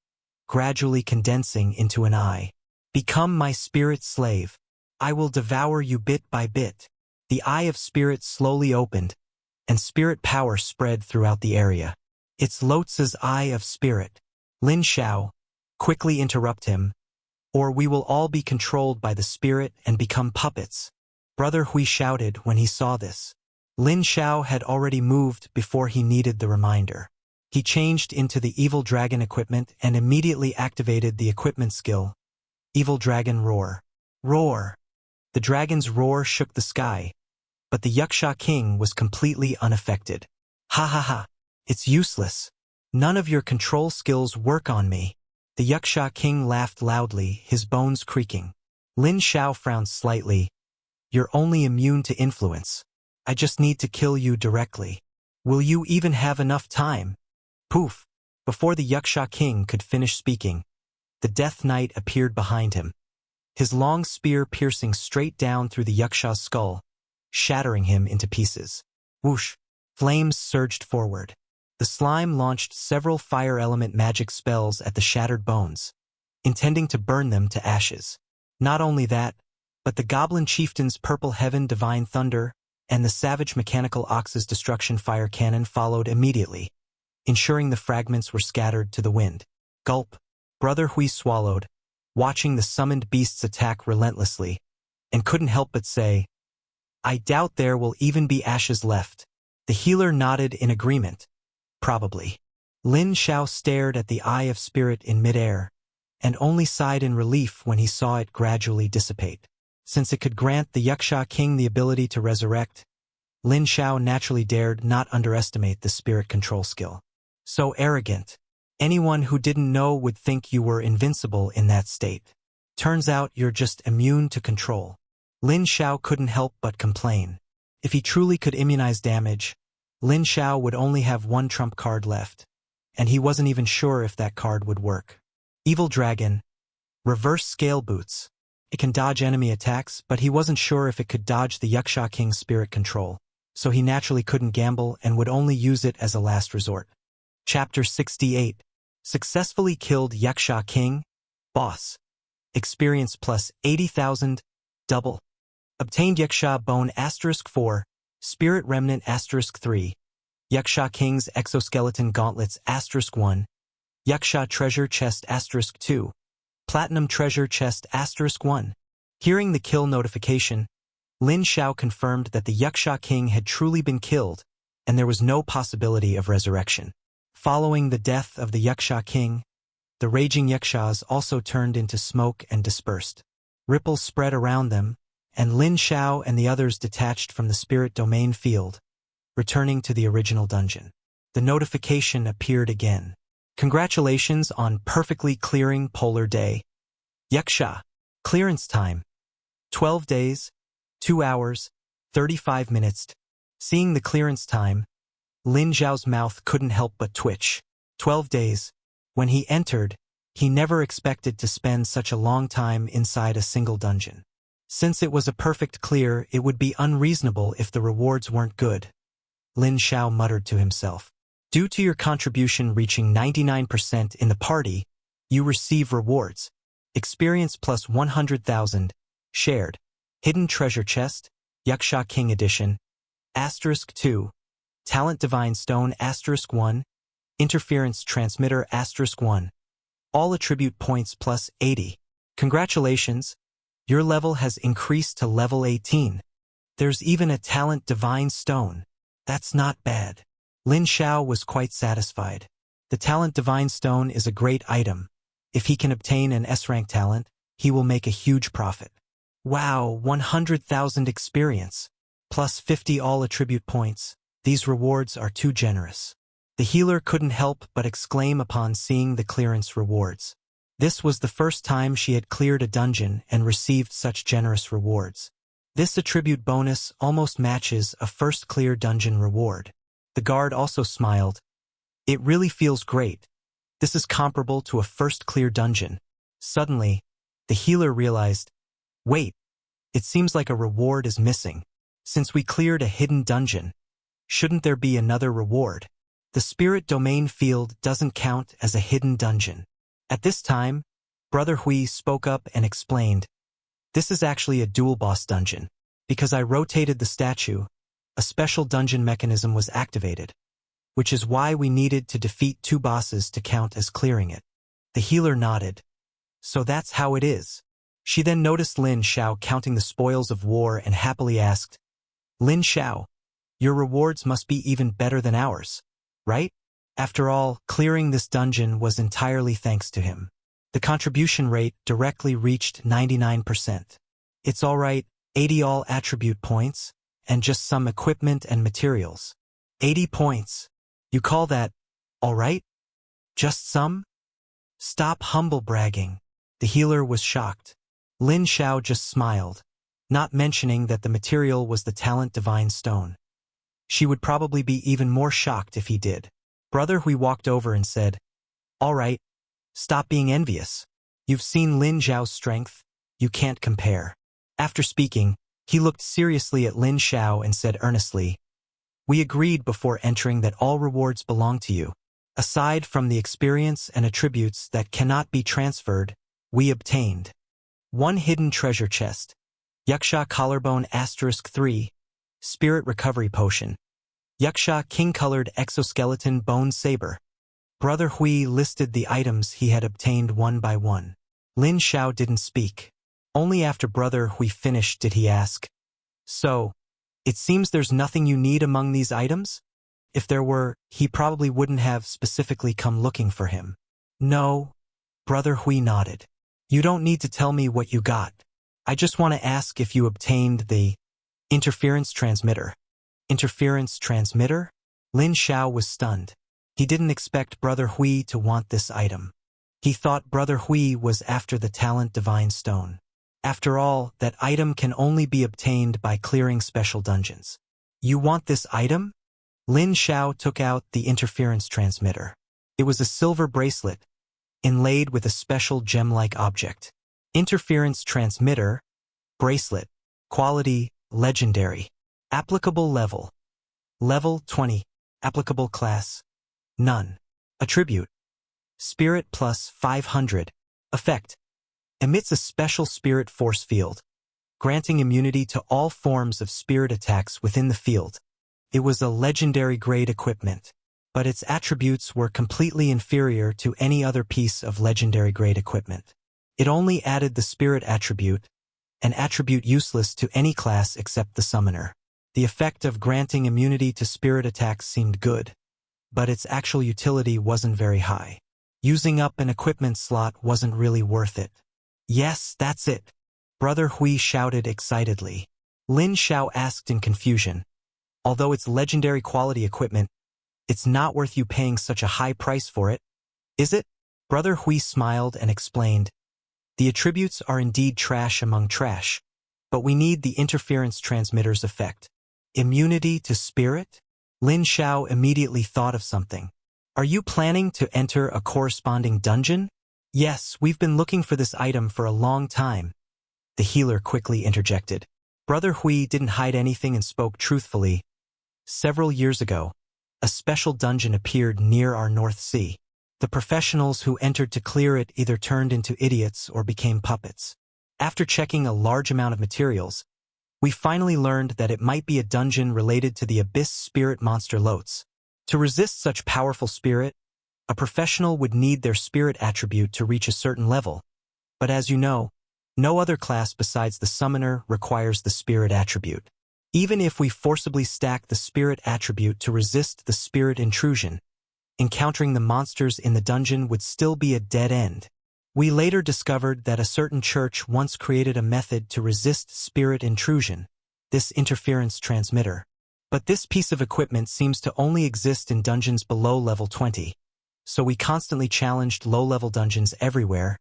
gradually condensing into an eye. Become my spirit slave. I will devour you bit by bit. The eye of spirit slowly opened, and spirit power spread throughout the area. It's Lotz's eye of spirit. Lin Xiao, quickly interrupt him, or we will all be controlled by the spirit and become puppets. Brother Hui shouted when he saw this. Lin Xiao had already moved before he needed the reminder. He changed into the evil dragon equipment and immediately activated the equipment skill. Evil dragon roar. Roar! The dragon's roar shook the sky, but the Yaksha king was completely unaffected. Ha ha ha! It's useless. None of your control skills work on me. The Yaksha king laughed loudly, his bones creaking. Lin Xiao frowned slightly. You're only immune to influence. I just need to kill you directly. Will you even have enough time? Poof! Before the Yaksha king could finish speaking, the Death Knight appeared behind him, his long spear piercing straight down through the Yaksha's skull, shattering him into pieces. Whoosh! Flames surged forward. The slime launched several fire element magic spells at the shattered bones, intending to burn them to ashes. Not only that, but the Goblin Chieftain's Purple Heaven Divine Thunder and the Savage Mechanical Ox's Destruction Fire Cannon followed immediately, ensuring the fragments were scattered to the wind. Gulp! Brother Hui swallowed, watching the summoned beasts attack relentlessly, and couldn't help but say, I doubt there will even be ashes left. The healer nodded in agreement. Probably. Lin Xiao stared at the Eye of Spirit in midair, and only sighed in relief when he saw it gradually dissipate. Since it could grant the Yaksha king the ability to resurrect, Lin Xiao naturally dared not underestimate the spirit control skill. So arrogant. Anyone who didn't know would think you were invincible in that state. Turns out you're just immune to control. Lin Xiao couldn't help but complain. If he truly could immunize damage, Lin Xiao would only have one trump card left, and he wasn't even sure if that card would work. Evil Dragon. Reverse Scale Boots. It can dodge enemy attacks, but he wasn't sure if it could dodge the Yaksha King's spirit control, so he naturally couldn't gamble and would only use it as a last resort. Chapter 68. Successfully killed Yaksha King. Boss. Experience plus 80,000. Double. Obtained Yaksha Bone *4. Spirit Remnant *3. Yaksha King's Exoskeleton Gauntlets *1. Yaksha Treasure Chest *2. Platinum Treasure Chest *1. Hearing the kill notification, Lin Xiao confirmed that the Yaksha King had truly been killed, and there was no possibility of resurrection. Following the death of the Yaksha King, the raging Yakshas also turned into smoke and dispersed. Ripples spread around them, and Lin Xiao and the others detached from the spirit domain field, returning to the original dungeon. The notification appeared again. Congratulations on perfectly clearing Polar Day. Yaksha. Clearance time. 12 days, 2 hours, 35 minutes. Seeing the clearance time, Lin Xiao's mouth couldn't help but twitch. 12 days. When he entered, he never expected to spend such a long time inside a single dungeon. Since it was a perfect clear, it would be unreasonable if the rewards weren't good. Lin Xiao muttered to himself. Due to your contribution reaching 99% in the party, you receive rewards. Experience plus 100,000. Shared. Hidden Treasure Chest. Yaksha King Edition. *2. Talent Divine Stone *1. Interference Transmitter *1. All attribute points plus 80. Congratulations. Your level has increased to level 18. There's even a Talent Divine Stone. That's not bad. Lin Xiao was quite satisfied. The Talent Divine Stone is a great item. If he can obtain an S-rank talent, he will make a huge profit. Wow, 100,000 experience. Plus 50 all attribute points. These rewards are too generous. The healer couldn't help but exclaim upon seeing the clearance rewards. This was the first time she had cleared a dungeon and received such generous rewards. This attribute bonus almost matches a first clear dungeon reward. The guard also smiled. It really feels great. This is comparable to a first clear dungeon. Suddenly, the healer realized, wait, it seems like a reward is missing. Since we cleared a hidden dungeon, shouldn't there be another reward? The spirit domain field doesn't count as a hidden dungeon. At this time, Brother Hui spoke up and explained, this is actually a dual boss dungeon. Because I rotated the statue, a special dungeon mechanism was activated, which is why we needed to defeat 2 bosses to count as clearing it. The healer nodded. So that's how it is. She then noticed Lin Xiao counting the spoils of war and happily asked, Lin Xiao, your rewards must be even better than ours, right? After all, clearing this dungeon was entirely thanks to him. The contribution rate directly reached 99%. It's alright, 80 all attribute points, and just some equipment and materials. 80 points. You call that alright? Just some? Stop humble bragging. The healer was shocked. Lin Xiao just smiled, not mentioning that the material was the talent divine stone. She would probably be even more shocked if he did. Brother Hui walked over and said, all right, stop being envious. You've seen Lin Xiao's strength. You can't compare. After speaking, he looked seriously at Lin Xiao and said earnestly, we agreed before entering that all rewards belong to you. Aside from the experience and attributes that cannot be transferred, we obtained 1 hidden treasure chest, Yaksha collarbone *3, spirit recovery potion, Yaksha king-colored exoskeleton bone saber. Brother Hui listed the items he had obtained one by one. Lin Xiao didn't speak. Only after Brother Hui finished did he ask, so, it seems there's nothing you need among these items? If there were, he probably wouldn't have specifically come looking for him. No. Brother Hui nodded. You don't need to tell me what you got. I just want to ask if you obtained the interference transmitter. Interference transmitter? Lin Xiao was stunned. He didn't expect Brother Hui to want this item. He thought Brother Hui was after the talent divine stone. After all, that item can only be obtained by clearing special dungeons. You want this item? Lin Xiao took out the interference transmitter. It was a silver bracelet, inlaid with a special gem-like object. Interference transmitter, bracelet, quality, legendary. Applicable level. Level 20. Applicable class. None. Attribute. Spirit plus 500. Effect. Emits a special spirit force field, granting immunity to all forms of spirit attacks within the field. It was a legendary grade equipment, but its attributes were completely inferior to any other piece of legendary grade equipment. It only added the spirit attribute, an attribute useless to any class except the summoner. The effect of granting immunity to spirit attacks seemed good, but its actual utility wasn't very high. Using up an equipment slot wasn't really worth it. Yes, that's it. Brother Hui shouted excitedly. Lin Xiao asked in confusion. Although it's legendary quality equipment, it's not worth you paying such a high price for it, is it? Brother Hui smiled and explained. The attributes are indeed trash among trash, but we need the interference transmitter's effect. Immunity to spirit? Lin Xiao immediately thought of something. Are you planning to enter a corresponding dungeon? Yes, we've been looking for this item for a long time. The healer quickly interjected. Brother Hui didn't hide anything and spoke truthfully. Several years ago, a special dungeon appeared near our North Sea. The professionals who entered to clear it either turned into idiots or became puppets. After checking a large amount of materials, we finally learned that it might be a dungeon related to the abyss spirit monster Lotes. To resist such powerful spirit, a professional would need their spirit attribute to reach a certain level. But as you know, no other class besides the summoner requires the spirit attribute. Even if we forcibly stack the spirit attribute to resist the spirit intrusion, encountering the monsters in the dungeon would still be a dead end. We later discovered that a certain church once created a method to resist spirit intrusion, this interference transmitter. But this piece of equipment seems to only exist in dungeons below level 20. So we constantly challenged low-level dungeons everywhere,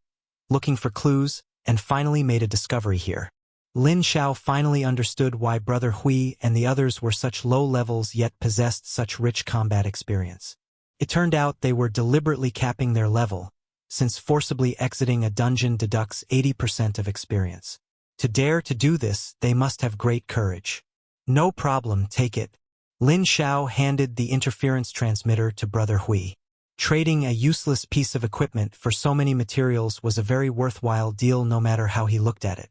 looking for clues, and finally made a discovery here. Lin Xiao finally understood why Brother Hui and the others were such low levels yet possessed such rich combat experience. It turned out they were deliberately capping their level, since forcibly exiting a dungeon deducts 80% of experience. To dare to do this, they must have great courage. No problem, take it. Lin Xiao handed the interference transmitter to Brother Hui. Trading a useless piece of equipment for so many materials was a very worthwhile deal no matter how he looked at it.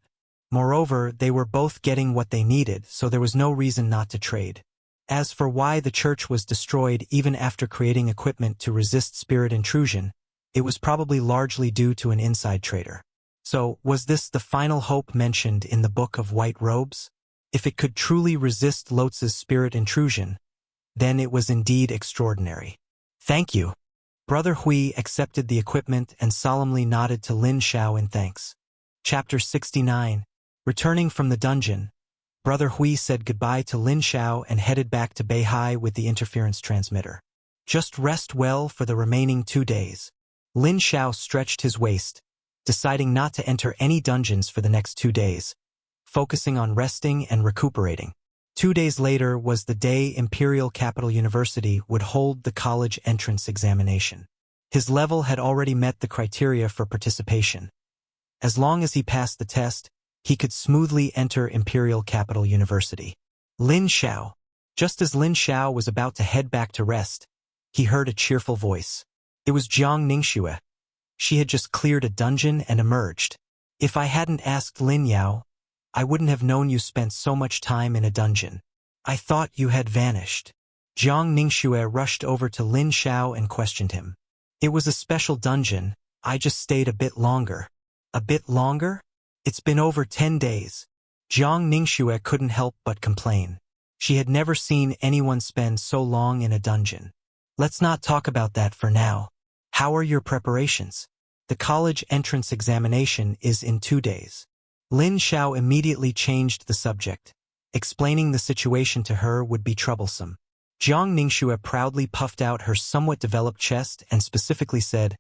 Moreover, they were both getting what they needed, so there was no reason not to trade. As for why the church was destroyed even after creating equipment to resist spirit intrusion, it was probably largely due to an inside trader. So, was this the final hope mentioned in the Book of White Robes? If it could truly resist Lotz's spirit intrusion, then it was indeed extraordinary. Thank you. Brother Hui accepted the equipment and solemnly nodded to Lin Xiao in thanks. Chapter 69. Returning from the dungeon, Brother Hui said goodbye to Lin Xiao and headed back to Beihai with the interference transmitter. Just rest well for the remaining 2 days. Lin Xiao stretched his waist, deciding not to enter any dungeons for the next 2 days, focusing on resting and recuperating. 2 days later was the day Imperial Capital University would hold the college entrance examination. His level had already met the criteria for participation. As long as he passed the test, he could smoothly enter Imperial Capital University. Lin Xiao. Just as Lin Xiao was about to head back to rest, he heard a cheerful voice. It was Jiang Ningxue. She had just cleared a dungeon and emerged. If I hadn't asked Lin Yao, I wouldn't have known you spent so much time in a dungeon. I thought you had vanished. Jiang Ningxue rushed over to Lin Xiao and questioned him. It was a special dungeon, I just stayed a bit longer. A bit longer? It's been over 10 days. Jiang Ningxue couldn't help but complain. She had never seen anyone spend so long in a dungeon. Let's not talk about that for now. How are your preparations? The college entrance examination is in 2 days. Lin Xiao immediately changed the subject. Explaining the situation to her would be troublesome. Jiang Ningxue proudly puffed out her somewhat developed chest and specifically said,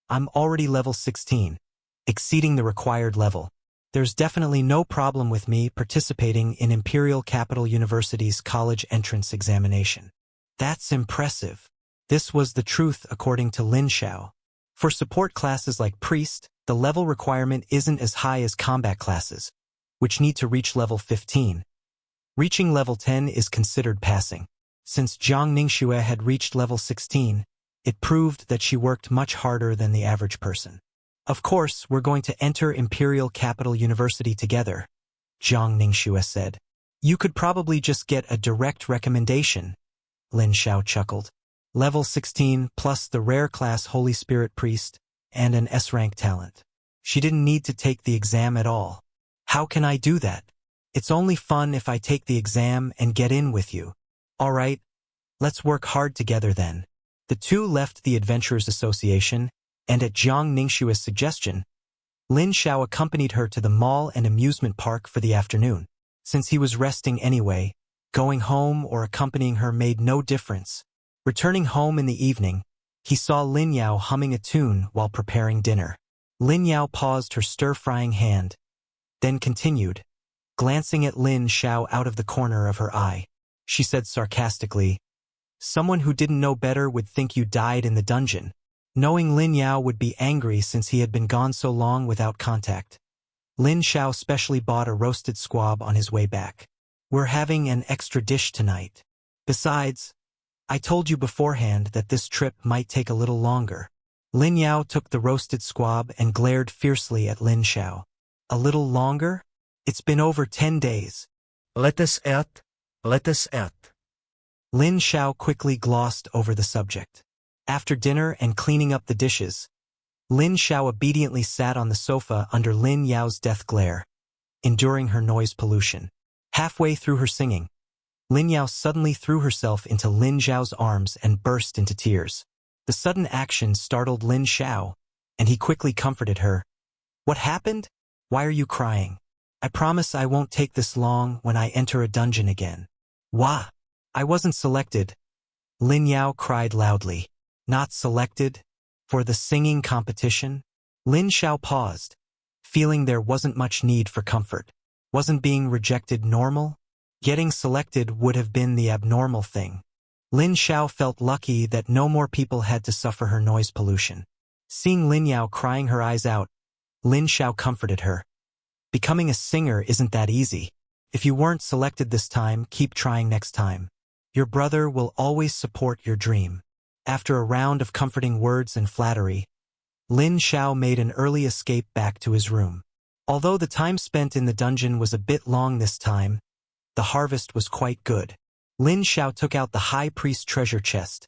I'm already level 16, exceeding the required level. There's definitely no problem with me participating in Imperial Capital University's college entrance examination. That's impressive. This was the truth according to Lin Xiao. For support classes like Priest, the level requirement isn't as high as combat classes, which need to reach level 15. Reaching level 10 is considered passing. Since Jiang Ningxue had reached level 16, it proved that she worked much harder than the average person. Of course, we're going to enter Imperial Capital University together, Jiang Ningxue said. You could probably just get a direct recommendation, Lin Xiao chuckled. Level 16 plus the rare class Holy Spirit Priest and an S-rank talent. She didn't need to take the exam at all. How can I do that? It's only fun if I take the exam and get in with you. All right, let's work hard together then. The two left the Adventurers Association, and at Jiang Ningxue's suggestion, Lin Xiao accompanied her to the mall and amusement park for the afternoon. Since he was resting anyway, going home or accompanying her made no difference. Returning home in the evening, he saw Lin Yao humming a tune while preparing dinner. Lin Yao paused her stir-frying hand, then continued, glancing at Lin Xiao out of the corner of her eye. She said sarcastically, someone who didn't know better would think you died in the dungeon. Knowing Lin Yao would be angry since he had been gone so long without contact, Lin Xiao specially bought a roasted squab on his way back. We're having an extra dish tonight. Besides, I told you beforehand that this trip might take a little longer. Lin Yao took the roasted squab and glared fiercely at Lin Xiao. A little longer? It's been over 10 days.
Let us eat. Let us eat.
Lin Xiao quickly glossed over the subject. After dinner and cleaning up the dishes, Lin Xiao obediently sat on the sofa under Lin Yao's death glare, enduring her noise pollution. Halfway through her singing, Lin Yao suddenly threw herself into Lin Xiao's arms and burst into tears. The sudden action startled Lin Xiao, and he quickly comforted her. What happened? Why are you crying? I promise I won't take this long when I enter a dungeon again. Wah! I wasn't selected. Lin Yao cried loudly. Not selected? For the singing competition? Lin Xiao paused, feeling there wasn't much need for comfort. Wasn't being rejected normal? Getting selected would have been the abnormal thing. Lin Xiao felt lucky that no more people had to suffer her noise pollution. Seeing Lin Yao crying her eyes out, Lin Xiao comforted her. Becoming a singer isn't that easy. If you weren't selected this time, keep trying next time. Your brother will always support your dream. After a round of comforting words and flattery, Lin Xiao made an early escape back to his room. Although the time spent in the dungeon was a bit long this time, the harvest was quite good. Lin Xiao took out the High Priest treasure chest,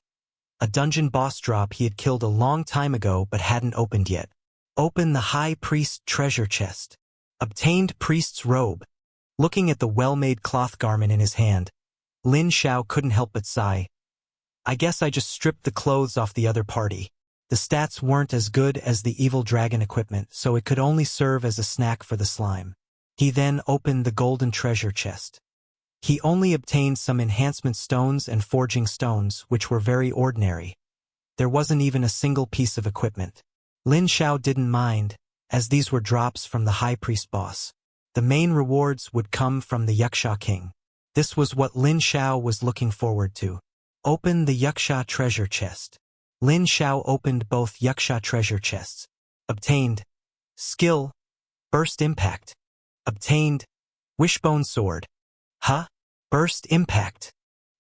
a dungeon boss drop he had killed a long time ago but hadn't opened yet. Open the High Priest treasure chest. Obtained priest's robe. Looking at the well-made cloth garment in his hand, Lin Xiao couldn't help but sigh. I guess I just stripped the clothes off the other party. The stats weren't as good as the evil dragon equipment, so it could only serve as a snack for the slime. He then opened the golden treasure chest. He only obtained some enhancement stones and forging stones, which were very ordinary. There wasn't even a single piece of equipment. Lin Xiao didn't mind, as these were drops from the High Priest boss. The main rewards would come from the Yaksha King. This was what Lin Xiao was looking forward to. Open the Yaksha treasure chest. Lin Xiao opened both Yaksha treasure chests. Obtained skill, burst impact. Obtained wishbone sword. Burst impact.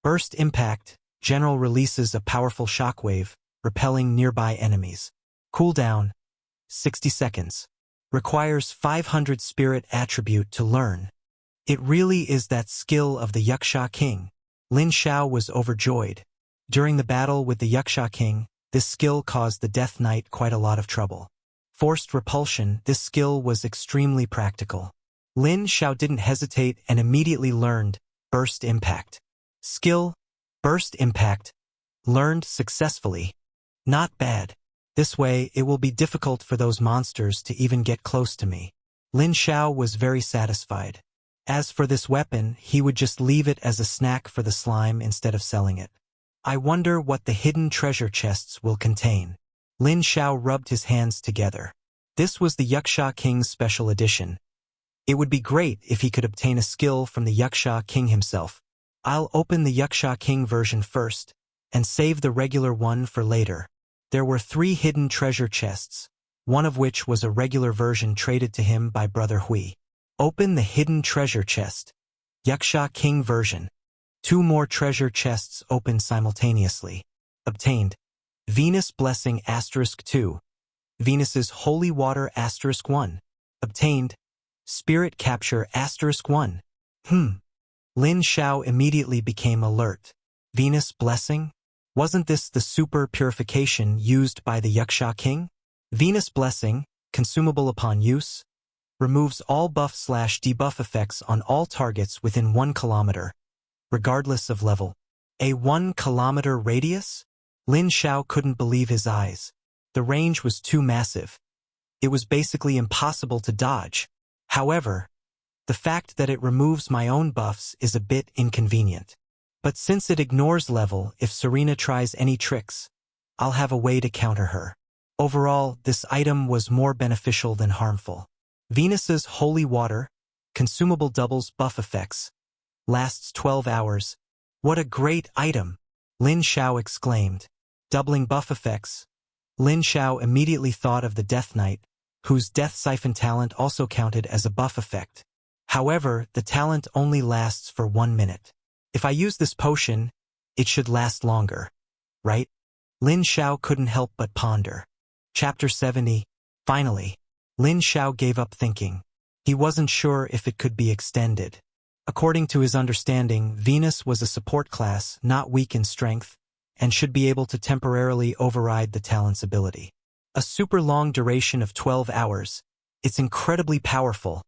Burst impact. General releases a powerful shockwave, repelling nearby enemies. Cooldown 60 seconds. Requires 500 spirit attribute to learn. It really is that skill of the Yaksha King. Lin Xiao was overjoyed. During the battle with the Yaksha King, this skill caused the Death Knight quite a lot of trouble. Forced repulsion, this skill was extremely practical. Lin Xiao didn't hesitate and immediately learned Burst Impact. Skill, Burst Impact. Learned successfully. Not bad. This way, it will be difficult for those monsters to even get close to me. Lin Xiao was very satisfied. As for this weapon, he would just leave it as a snack for the slime instead of selling it. I wonder what the hidden treasure chests will contain. Lin Xiao rubbed his hands together. This was the Yaksha King's special edition. It would be great if he could obtain a skill from the Yaksha King himself. I'll open the Yaksha King version first, and save the regular one for later. There were 3 hidden treasure chests, one of which was a regular version traded to him by Brother Hui. Open the hidden treasure chest. Yaksha King version. 2 more treasure chests opened simultaneously. Obtained. Venus Blessing *2. Venus's Holy Water *1. Obtained. Spirit Capture *1. Lin Xiao immediately became alert. Venus Blessing? Wasn't this the super purification used by the Yaksha King? Venus Blessing, consumable upon use, removes all buff/debuff effects on all targets within 1 kilometer, regardless of level. A 1 kilometer radius? Lin Xiao couldn't believe his eyes. The range was too massive. It was basically impossible to dodge. However, the fact that it removes my own buffs is a bit inconvenient. But since it ignores level, if Serena tries any tricks, I'll have a way to counter her. Overall, this item was more beneficial than harmful. Venus's Holy Water, consumable doubles buff effects, lasts 12 hours. What a great item! Lin Xiao exclaimed. Doubling buff effects. Lin Xiao immediately thought of the Death Knight, whose Death Siphon talent also counted as a buff effect. However, the talent only lasts for 1 minute. If I use this potion, it should last longer, right? Lin Xiao couldn't help but ponder. Chapter 70. Finally, Lin Xiao gave up thinking. He wasn't sure if it could be extended. According to his understanding, Venus was a support class, not weak in strength, and should be able to temporarily override the talent's ability. A super long duration of 12 hours. It's incredibly powerful,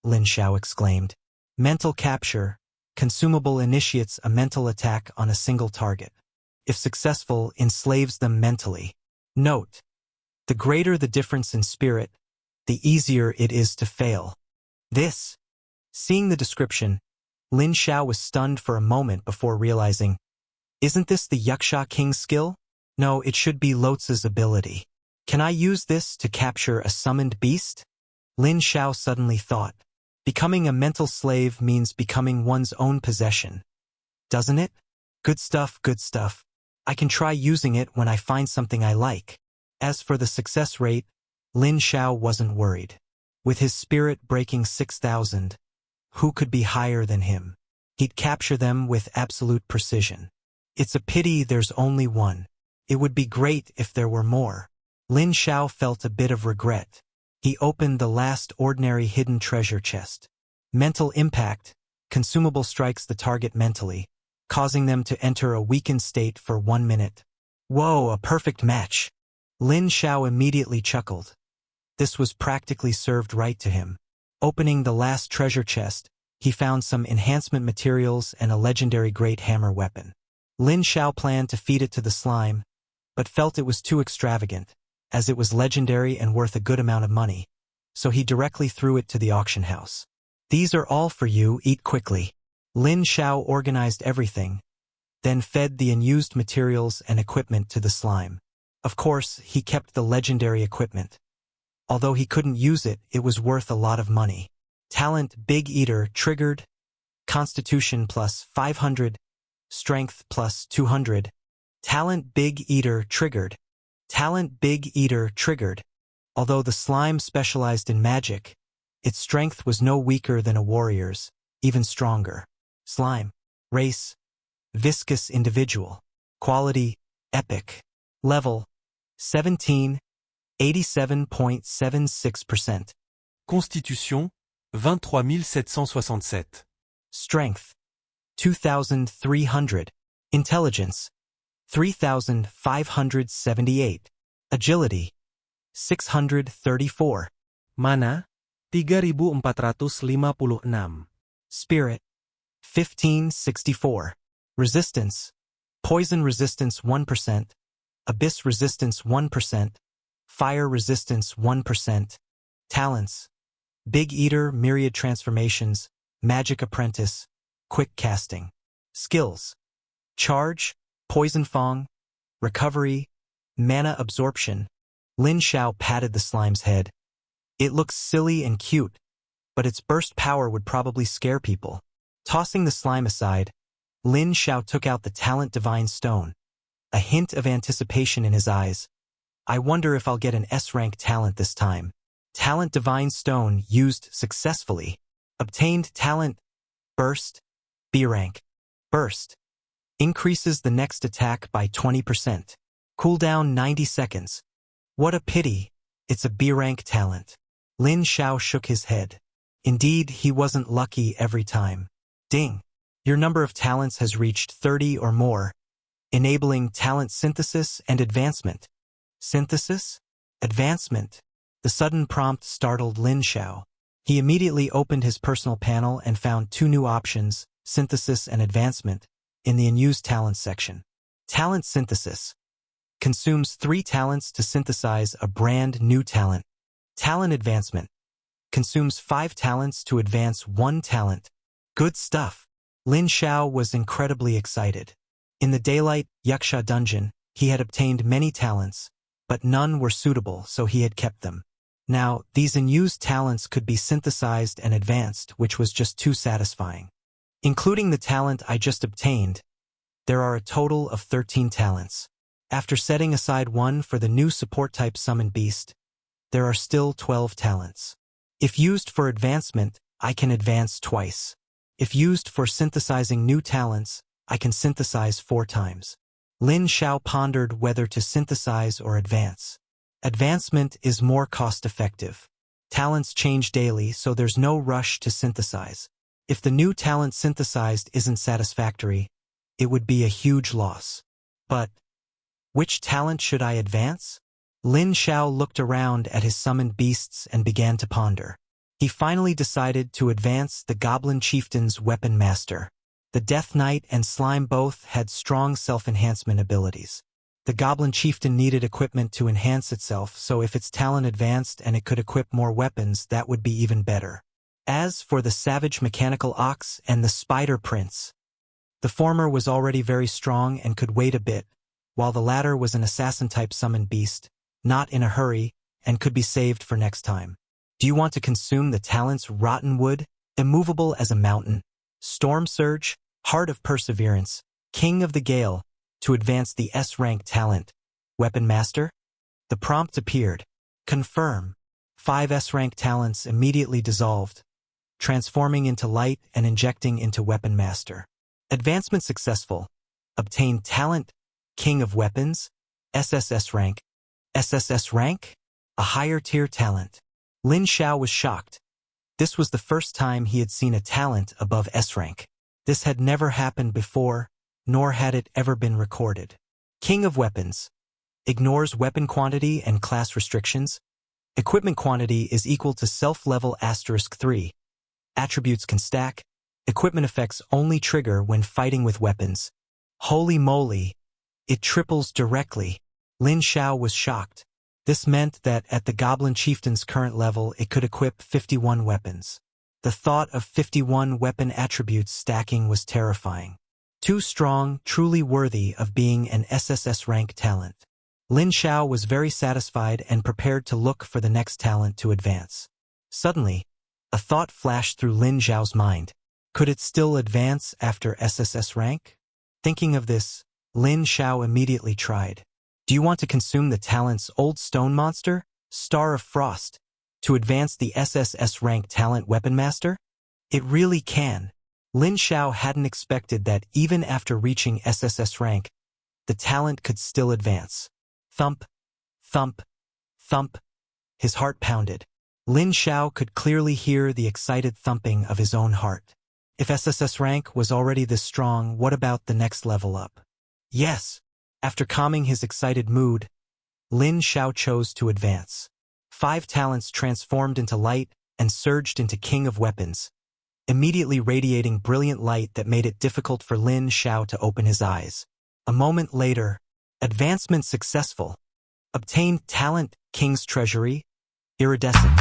Lin Xiao exclaimed. Mental capture. Consumable initiates a mental attack on a single target. If successful, enslaves them mentally. Note: the greater the difference in spirit, the easier it is to fail. This. Seeing the description, Lin Xiao was stunned for a moment before realizing, isn't this the Yaksha King's skill? No, it should be Lotz's ability. Can I use this to capture a summoned beast? Lin Xiao suddenly thought. Becoming a mental slave means becoming one's own possession. Doesn't it? Good stuff, good stuff. I can try using it when I find something I like. As for the success rate, Lin Xiao wasn't worried. With his spirit breaking 6,000, who could be higher than him? He'd capture them with absolute precision. It's a pity there's only one. It would be great if there were more. Lin Xiao felt a bit of regret. He opened the last ordinary hidden treasure chest. Mental impact. Consumable strikes the target mentally, causing them to enter a weakened state for 1 minute. Whoa, a perfect match. Lin Xiao immediately chuckled. This was practically served right to him. Opening the last treasure chest, he found some enhancement materials and a legendary great hammer weapon. Lin Xiao planned to feed it to the slime, but felt it was too extravagant, as it was legendary and worth a good amount of money, so he directly threw it to the auction house. These are all for you, eat quickly. Lin Xiao organized everything, then fed the unused materials and equipment to the slime. Of course, he kept the legendary equipment. Although he couldn't use it, it was worth a lot of money. Talent Big Eater triggered. Constitution plus 500. Strength plus 200. Talent Big Eater triggered. Talent Big Eater triggered. Although the slime specialized in magic, its strength was no weaker than a warrior's, even stronger. Slime. Race. Viscous individual. Quality. Epic. Level. 17. 87.76%.
Constitution, 23 767.
Strength. 2,300. Intelligence. 3,578. Agility. 634.
Mana, 3.456.
Spirit. 1564. Resistance. Poison resistance 1%. Abyss resistance 1%. Fire resistance 1%. Talents. Big Eater myriad transformations. Magic apprentice. Quick casting. Skills. Charge. Poison Fong. Recovery. Mana absorption. Lin Xiao patted the slime's head. It looks silly and cute, but its burst power would probably scare people. Tossing the slime aside, Lin Xiao took out the Talent Divine Stone. A hint of anticipation in his eyes. I wonder if I'll get an S-rank talent this time. Talent Divine Stone used successfully. Obtained Talent Burst. B rank. Burst. Increases the next attack by 20%. Cooldown 90 seconds. What a pity. It's a B rank talent. Lin Xiao shook his head. Indeed, he wasn't lucky every time. Ding. Your number of talents has reached 30 or more, enabling talent synthesis and advancement. Synthesis? Advancement. The sudden prompt startled Lin Xiao. He immediately opened his personal panel and found 2 new options, synthesis and advancement, in the unused talents section. Talent synthesis. Consumes 3 talents to synthesize a brand new talent. Talent advancement. Consumes 5 talents to advance 1 talent. Good stuff. Lin Xiao was incredibly excited. In the Daylight Yaksha dungeon, he had obtained many talents, but none were suitable, so he had kept them. Now, these unused talents could be synthesized and advanced, which was just too satisfying. Including the talent I just obtained, there are a total of 13 talents. After setting aside 1 for the new support-type Summon Beast, there are still 12 talents. If used for advancement, I can advance twice. If used for synthesizing new talents, I can synthesize 4 times. Lin Xiao pondered whether to synthesize or advance. Advancement is more cost-effective. Talents change daily, so there's no rush to synthesize. If the new talent synthesized isn't satisfactory, it would be a huge loss. But which talent should I advance? Lin Xiao looked around at his summoned beasts and began to ponder. He finally decided to advance the Goblin Chieftain's Weapon Master. The Death Knight and Slime both had strong self-enhancement abilities. The Goblin Chieftain needed equipment to enhance itself, so if its talent advanced and it could equip more weapons, that would be even better. As for the Savage Mechanical Ox and the Spider Prince, the former was already very strong and could wait a bit, while the latter was an assassin-type summoned beast, not in a hurry, and could be saved for next time. Do you want to consume the talents rotten wood, immovable as a mountain, storm surge, heart of perseverance, king of the gale, to advance the S-rank talent, weapon master? The prompt appeared. Confirm. 5 S-rank talents immediately dissolved, transforming into light and injecting into weapon master. Advancement successful. Obtained talent, king of weapons, SSS rank. SSS rank? A higher tier talent. Lin Xiao was shocked. This was the first time he had seen a talent above S rank. This had never happened before, nor had it ever been recorded. King of weapons. Ignores weapon quantity and class restrictions. Equipment quantity is equal to self-level *3. Attributes can stack. Equipment effects only trigger when fighting with weapons. Holy moly! It triples directly. Lin Xiao was shocked. This meant that at the Goblin Chieftain's current level, it could equip 51 weapons. The thought of 51 weapon attributes stacking was terrifying. Too strong, truly worthy of being an SSS rank talent. Lin Xiao was very satisfied and prepared to look for the next talent to advance. Suddenly, a thought flashed through Lin Xiao's mind. Could it still advance after SSS rank? Thinking of this, Lin Xiao immediately tried. Do you want to consume the talent's Old Stone Monster, Star of Frost, to advance the SSS rank talent Weapon Master? It really can. Lin Xiao hadn't expected that even after reaching SSS rank, the talent could still advance. Thump, thump, thump. His heart pounded. Lin Xiao could clearly hear the excited thumping of his own heart. If SSS rank was already this strong, what about the next level up? Yes. After calming his excited mood, Lin Xiao chose to advance. 5 talents transformed into light and surged into King of Weapons, immediately radiating brilliant light that made it difficult for Lin Xiao to open his eyes. A moment later, advancement successful. Obtained talent, King's Treasury, iridescent.